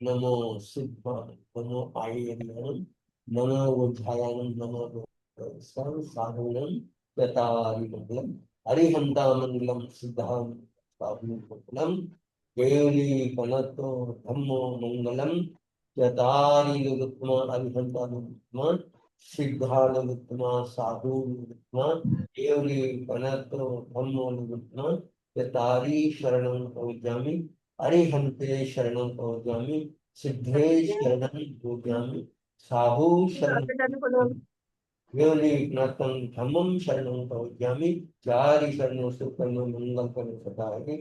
नमो सिद्धा, नमो आयर्यम, नमो बुद्धायम, नमो साधुनम यतारिमंगलम। अरिहंता मंगलम सिद्धां साधुमंगलम, केवली कनतो धम्मो मंगलम यतारिगुत्तम। अरिहंता गुत्तम, सिद्धालुत्तम, साधु केवली कनतो धम्मो गुत्तम यतारी शरणं गौजामि। अरिहंते शरणं गौजामि, सिद्धे शरणं गौजामि, साहु शरणं योनिनाथं धम्मं शरणं गौजामि। चारि शरणों से मंगल कर सदा है।